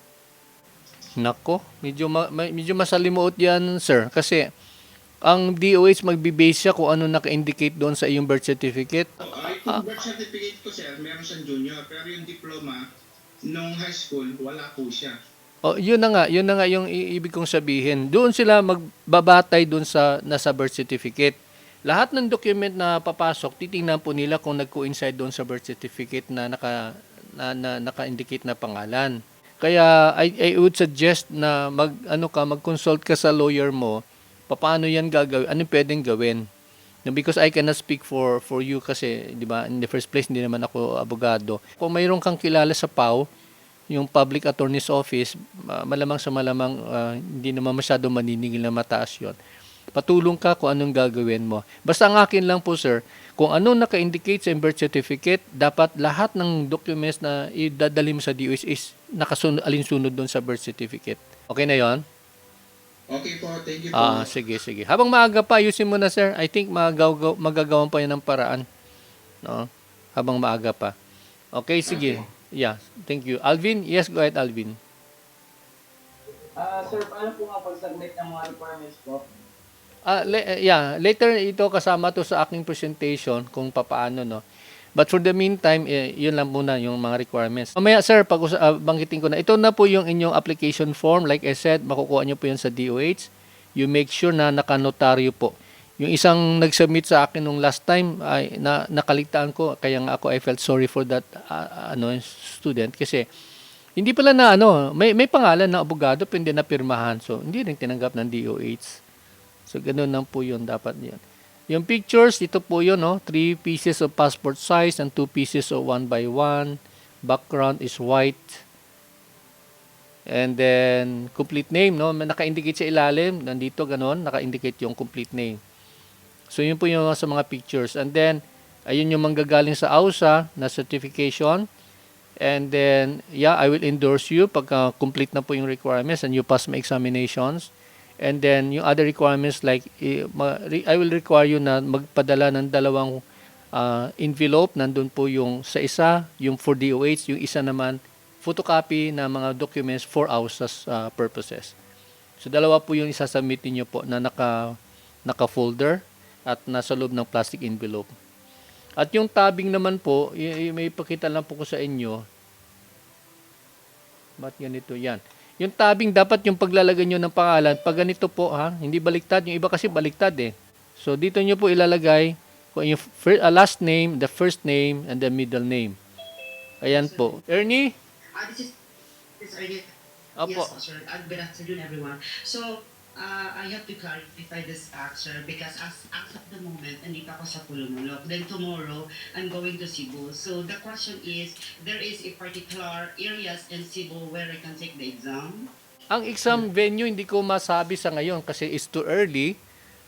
Nako, medyo masalimuot yan, sir. Kasi, ang DOH magbibase siya kung ano naka-indicate doon sa iyong birth certificate.
Yung birth certificate ko, sir, meron siyang junior. Pero yung diploma, nung high school, wala po siya.
Yun na nga yung ibig kong sabihin. Doon sila magbabatay doon sa nasa birth certificate. Lahat ng document na papasok, titingnan po nila kung nag-coincide doon sa birth certificate na naka-indicate na pangalan. Kaya I would suggest na mag-consult ka sa lawyer mo, paano yan gagawin, ano pwedeng gawin. Because I cannot speak for you kasi, di ba, in the first place, hindi naman ako abogado. Kung mayroon kang kilala sa PAO, yung Public Attorney's Office, malamang sa malamang hindi naman masyado maniningil na mataas yon. Patulong ka kung anong gagawin mo. Basta ang akin lang po, sir, kung anong naka-indicate sa birth certificate, dapat lahat ng documents na idadali mo sa DOH is alinsunod doon sa birth certificate. Okay na yon?
Okay po, thank you po.
Sige. Habang maaga pa, ayusin mo na, sir. I think magagawan pa yan ng paraan. No? Habang maaga pa. Okay, sige.
Okay.
Yeah, thank you. Alvin? Yes, go ahead, Alvin.
Sir, paano po nga pag-submit ng mga requirements po?
Later ito kasama to sa aking presentation kung papaano, no. But for the meantime, yun lang muna yung mga requirements. Mamaya, sir, banggitin ko na. Ito na po yung inyong application form. Like I said, makukuha nyo po yan sa DOH. You make sure na nakanotaryo po. Yung isang nag-submit sa akin nung last time ay nakaligtaan ko, kaya nga ako I felt sorry for that student kasi hindi pala na may pangalan na abogado pero hindi na pirmahan. So hindi rin tinanggap ng DOH. So ganoon lang po 'yun dapat 'yan. Yung pictures, ito po 'yun, 3 pieces of passport size and 2 pieces of 1x1. Background is white. And then complete name, naka-indicate sa ilalim, nandito ganoon, naka-indicate yung complete name. So, yun po yung sa mga pictures. And then, ayun yung manggagaling sa AUSA na certification. And then, yeah, I will endorse you pagka complete na po yung requirements and you pass my examinations. And then, yung other requirements like, I will require you na magpadala ng dalawang envelope. Nandun po yung sa isa, yung for DOH, yung isa naman, photocopy na mga documents for AUSA's purposes. So, dalawa po yung isasubmit niyo po na naka-folder at nasa loob ng plastic envelope. At yung tabbing naman po, may ipakita lang po ko sa inyo. Ba't ganito yan? Yung tabbing, dapat yung paglalagay nyo ng pangalan, pag ganito po ha, hindi baliktad. Yung iba kasi baliktad eh. So, dito nyo po ilalagay kung yung last name, the first name, and the middle name. Ayan po. Ernie?
This is Ernie.
Opo.
Yes, sir. Good afternoon, everyone. So, I have to clarify this sir, because as of the moment, andito ako sa Pulumulok. Then tomorrow, I'm going to Cebu. So, the question is, there is a particular areas in Cebu where I can take the exam?
Ang exam venue, hindi ko masabi sa ngayon kasi it's too early.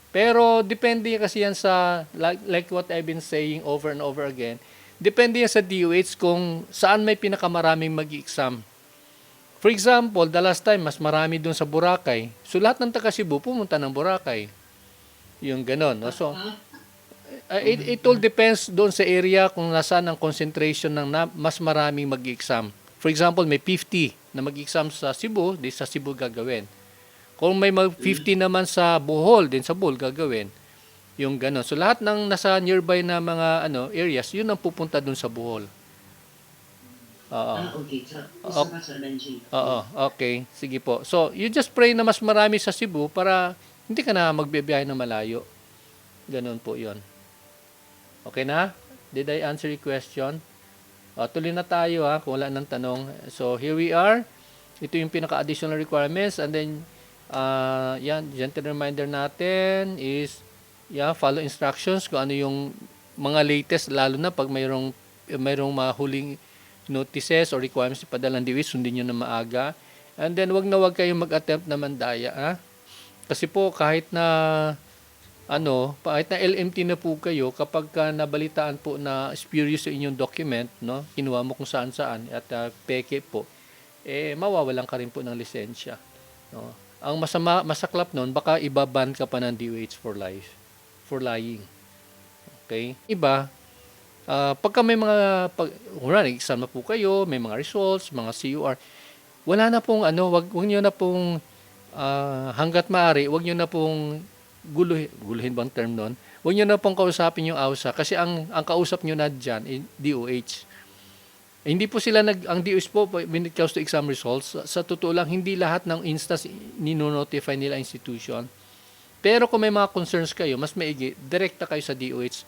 Pero depende kasi yan sa, like what I've been saying over and over again, depende yan sa DOH kung saan may pinakamaraming mag-exam. For example, the last time, mas marami doon sa Boracay. So, lahat ng taga Cebu pumunta ng Boracay. Yung ganon. No? So, it all depends doon sa area kung nasaan ang concentration ng mas maraming mag-exam. For example, may 50 na mag-exam sa Cebu, di sa Cebu gagawin. Kung may 50 naman sa Bohol, din sa Bohol gagawin. Yung ganon. So, lahat ng nasa nearby na mga areas, yun ang pupunta doon sa Bohol.
Okay. So much, Sir Benji.
Okay. Sige po. So, you just pray na mas marami sa Cebu para hindi ka na magbibiyahe na malayo. Ganon po yon. Okay na? Did I answer your question? Tuloy na tayo kung wala nang tanong. So, here we are. Ito yung pinaka-additional requirements. And then, gentle reminder natin is, follow instructions kung ano yung mga latest, lalo na pag mayroong mga huling notices or requirements ipadala ng DOH, sundin nyo na maaga. And then, wag kayong mag-attempt na mandaya. Kasi po, kahit na LMT na po kayo, kapag nabalitaan po na spurious sa inyong document, no, kinuha mo kung saan-saan, at peke po, mawawalan ka rin po ng lisensya. No? Ang masaklap nun, baka ibaban ka pa ng DOH for life, for lying. Okay? Iba, pagka may mga exam na po kayo, may mga results, mga CUR, wala na pong wag niyo na pong hangga't maaari, wag niyo na pong guluhin bang term noon? Wag niyo na pong kausapin yung AUSA kasi ang kausap niyo na diyan DOH. Hindi po sila ang DOH po when it comes to exam results, sa totoo lang hindi lahat ng instance ni-notify nila institution. Pero kung may mga concerns kayo, mas maigi, direkta kayo sa DOH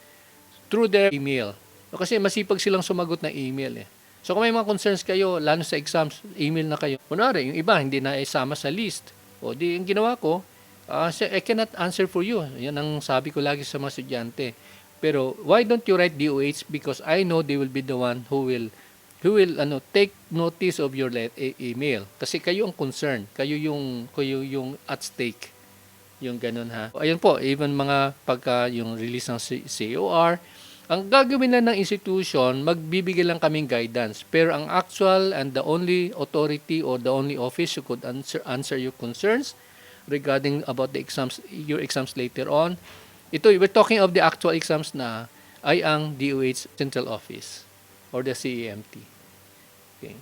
through their email. Kasi masipag silang sumagot ng email So kung may mga concerns kayo, lalo sa exams, email na kayo. Kunwari, yung iba hindi na isama sa list. O di, yung ginawa ko, I cannot answer for you. Yan ang sabi ko lagi sa mga estudyante. Pero why don't you write DOH? Because I know they will be the one who will take notice of your email. Kasi kayo ang concern. Kayo yung at stake. Yung ganun Ayun po, even mga pagka yung release ng COR, ang gagawin lang ng institution, magbibigay lang kaming guidance. Pero ang actual and the only authority or the only office who could answer your concerns regarding about the exams, your exams later on, we're talking of the actual exams na ay ang DOH Central Office or the CEMT. Okay.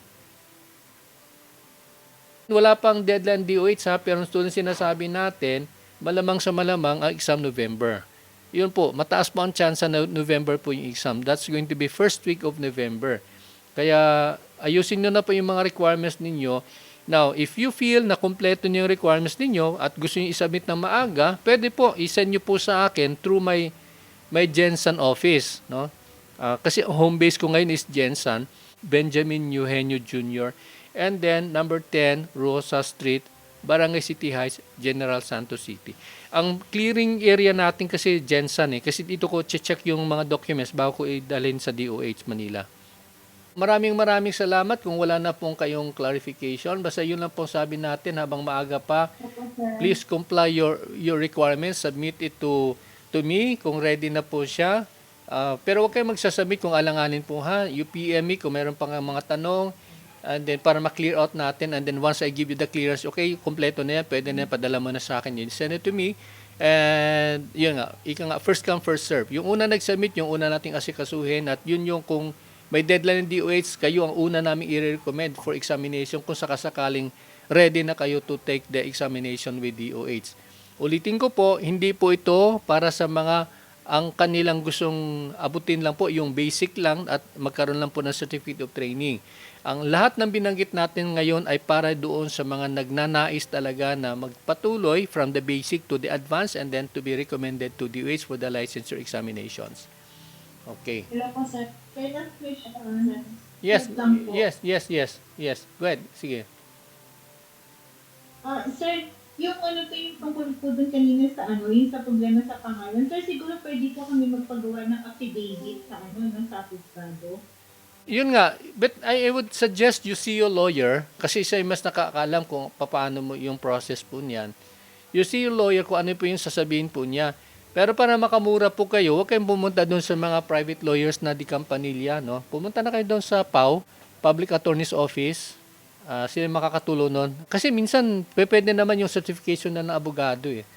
Wala pang deadline DOH pero students sinasabi natin, malamang sa malamang ang exam November. Yun po, mataas po ang chance na November po yung exam. That's going to be first week of November. Kaya ayusin nyo na po yung mga requirements ninyo. Now, if you feel na kompleto nyo yung requirements ninyo at gusto nyo isubmit ng maaga, pwede po, isend nyo po sa akin through my Jensen office. No? Kasi home base ko ngayon is Jensen, Benjamin Eugenio Jr. And then, number 10, Rosa Street, Barangay City Heights, General Santos City. Ang clearing area natin kasi Jensen kasi dito ko check yung mga documents bago ko idalhin sa DOH Manila. Maraming salamat kung wala na pong kayong clarification. Basta yun lang pong sabi natin habang maaga pa. Please comply your requirements. Submit it to me kung ready na po siya. Pero huwag kayong magsasubmit kung alanganin po ha. You PM me kung meron pang mga tanong, and then para ma-clear out natin, and then once I give you the clearance, okay, kompleto na yan, pwede na yan, padala mo na sa akin yun. Send it to me. And yun nga, first come, first serve. Yung una nag-submit, yung una nating asikasuhin, at yun yung kung may deadline ng DOH, kayo ang una namin i-recommend for examination kung sakasakaling ready na kayo to take the examination with DOH. Ulitin ko po, hindi po ito para sa mga ang kanilang gustong abutin lang po yung basic lang at magkaroon lang po ng certificate of training. Ang lahat ng binanggit natin ngayon ay para doon sa mga nagnanais talaga na magpatuloy from the basic to the advanced and then to be recommended to DOH for the licensure examinations. Okay.
Hello po, sir. Kailan question, sir?
Yes,
Wait lang po.
yes. Go ahead. Sige.
Sir, yung ano po yung tungkol po dun kanina sa yung sa problema sa pangalan. Sir, siguro pwede po kami magpagawa ng affidavit sa sa abogado.
Yun nga, but I would suggest you see your lawyer kasi siya ay mas nakakaalam kung paano mo yung process po niyan. You see your lawyer kung ano po yung sasabihin po niya. Pero para makamura po kayo, huwag kayong pumunta doon sa mga private lawyers na di kampanilya, no? Pumunta na kayo doon sa PAO, Public Attorney's Office. Sila makakatulong nun. Kasi minsan, pwede naman yung certification na ng abogado eh.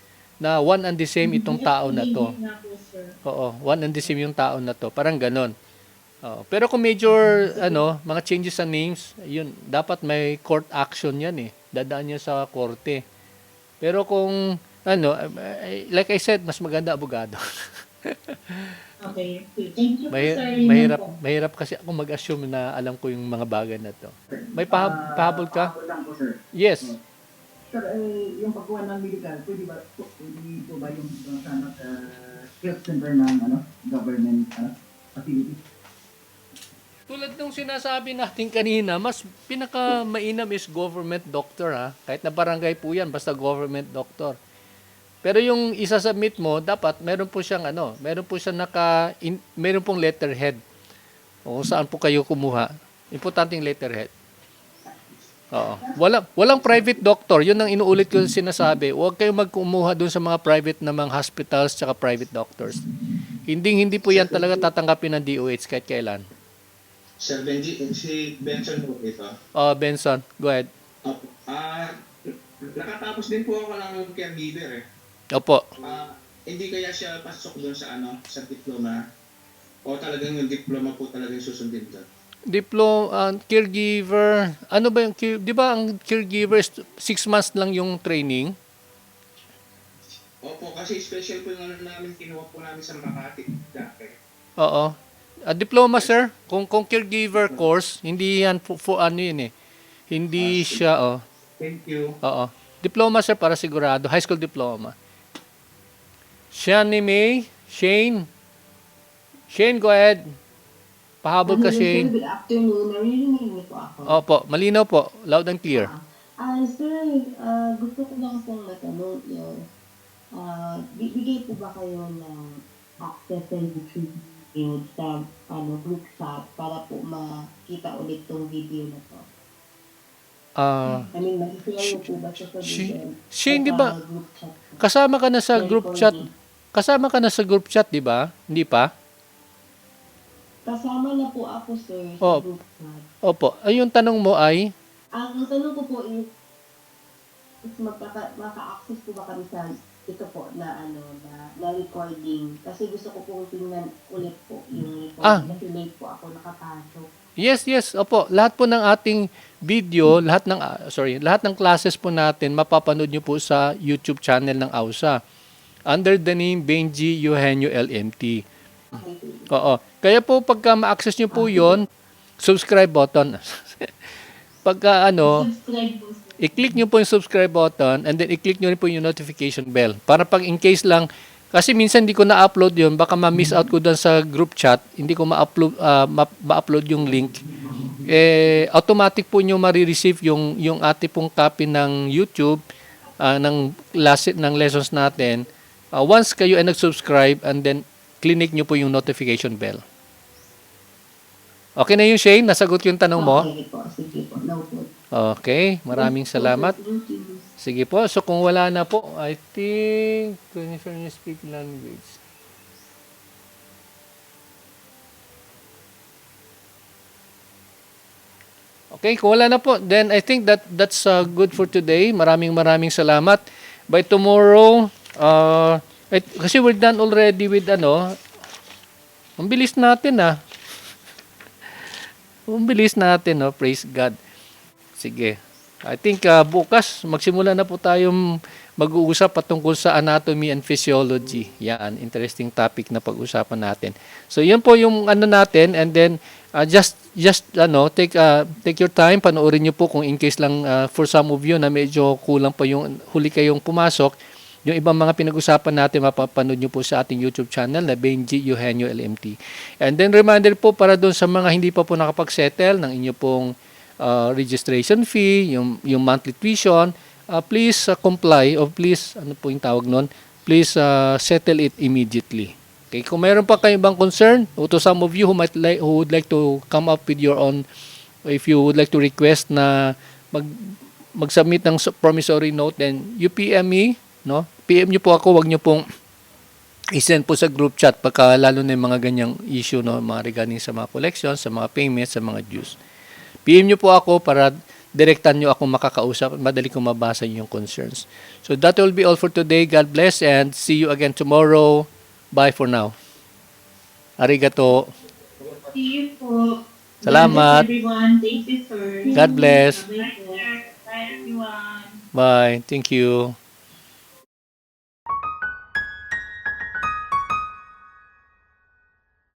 Na one and the same itong tao na to.
Affidavit nga po, sir.
Oo, one and the same yung tao na to. Parang ganon. Pero kung major, mga changes sa names, yun, dapat may court action yan eh. Dadaan yan sa korte. Pero kung, like I said, mas maganda abogado.
Okay. Thank you po, sir. Yun lang po.
Mahirap kasi ako mag-assume na alam ko yung mga bagay na to. May pahabol ka?
Pahabol lang po, sir.
Yes.
Sir, yung pagkuha ng medical, pwede ba yung sana sa health center ng government facility?
Tulad nung sinasabi natin kanina, mas pinaka-mainam is government doctor ha. Kahit na barangay po yan, basta government doctor. Pero yung isa-submit mo, dapat meron po siyang meron pong letterhead. O saan po kayo kumuha. Importanteng letterhead. Oo. Walang private doctor. Yun ang inuulit ko sinasabi. Huwag kayong magkumuha doon sa mga private na mga hospitals tsaka private doctors. Hindi po yan talaga tatanggapin ng DOH kahit kailan.
Sir Benji, si Benson po ito.
Benson, go ahead.
Nakatapos din po ako ng caregiver eh.
Opo.
Hindi kaya siya pasok doon sa sa diploma? O talagang yung diploma po talagang susundin doon?
Caregiver, ano ba yung, di ba ang caregiver is 6 months lang yung training?
Opo, kasi special po yung namin, kinuha po namin sa Makati dati.
Oo. Diploma, sir. Kung caregiver course, hindi yan yun eh. Hindi siya,
Thank you.
Oo. Diploma, sir, para sigurado. High school diploma. Shani May, Shane, go ahead. Pahabol ka, Shane.
Good afternoon. Naririnig niyo po ako.
Opo, malinaw po. Loud and clear.
Sir, gusto ko lang pong matanong yun. Bibigay po ba kayo ng access and video sa group chat para po makita ulit tong video na to? Mag-share niyo po ba siya sa video?
Shane, di ba,
Group chat po?
kasama ka na sa group chat? Kasama ka na sa group chat, di ba? Hindi pa?
Kasama na po ako, sir, sa
Oh.
group chat.
Opo. Ay, yung tanong mo ay,
Ang tanong ko po is maka-access po ba kami sa ito po na na recording? Kasi gusto ko pong tingnan ulit po yung recording kasi late po ako nakapasok.
yes. Opo, lahat po ng ating video, lahat ng classes po natin, mapapanood nyo po sa YouTube channel ng AUSA. Under the name Benji Eugenio LMT. Oo. Kaya po pagka ma-access nyo po yon, subscribe button. Pagka
Subscribe po, sir.
i-click nyo po yung subscribe button and then i-click nyo rin po yung notification bell. Para pag in case lang, kasi minsan hindi ko na-upload yun, baka ma-miss out ko doon sa group chat, hindi ko ma-upload yung link. Automatic po nyo marireceive yung ating pong copy ng YouTube, ng lessons natin. Once kayo ay nag-subscribe and then click nyo po yung notification bell. Okay na yun, Shane? Nasagot yung tanong mo?
Sige po. Noted.
Okay, maraming salamat.
Thank you.
Sige po, so kung wala na po, I think, California speak language. Okay, kung wala na po, then I think that's good for today. Maraming salamat. By tomorrow, kasi we're done already with ano, ang bilis natin Ang bilis natin, no? Praise God. Sige. I think bukas magsimula na po tayong mag-uusap patungkol sa anatomy and physiology. Yan, interesting topic na pag-usapan natin. So, yun po yung ano natin, and then just take your time, panoorin niyo po kung in case lang for some of you na medyo kulang pa yung huli kayong pumasok, yung ibang mga pinag-usapan natin mapapanood niyo po sa ating YouTube channel na Benji Eugenio LMT. And then reminder po para doon sa mga hindi pa po nakapag-settle ng inyo pong registration fee, yung monthly tuition, please comply, or please, ano po yung tawag nun, please settle it immediately. Okay, kung mayroon pa kayong ibang concern, or to some of you who would like to come up with your own, if you would like to request na mag-submit ng promissory note, then you PM me, no? PM nyo po ako, wag nyo pong i-send po sa group chat pagka lalo na yung mga ganyang issue, no, mga regarding sa mga collections, sa mga payments, sa mga dues. PM nyo po ako para direktan nyo ako makakausap, madali kong mabasa yung concerns. So that will be all for today. God bless and see you again tomorrow. Bye for now. Arigato.
See you po.
Salamat.
God bless everyone. Thank you, sir.
God bless.
Bye, sir. Bye, everyone.
Bye. Thank you.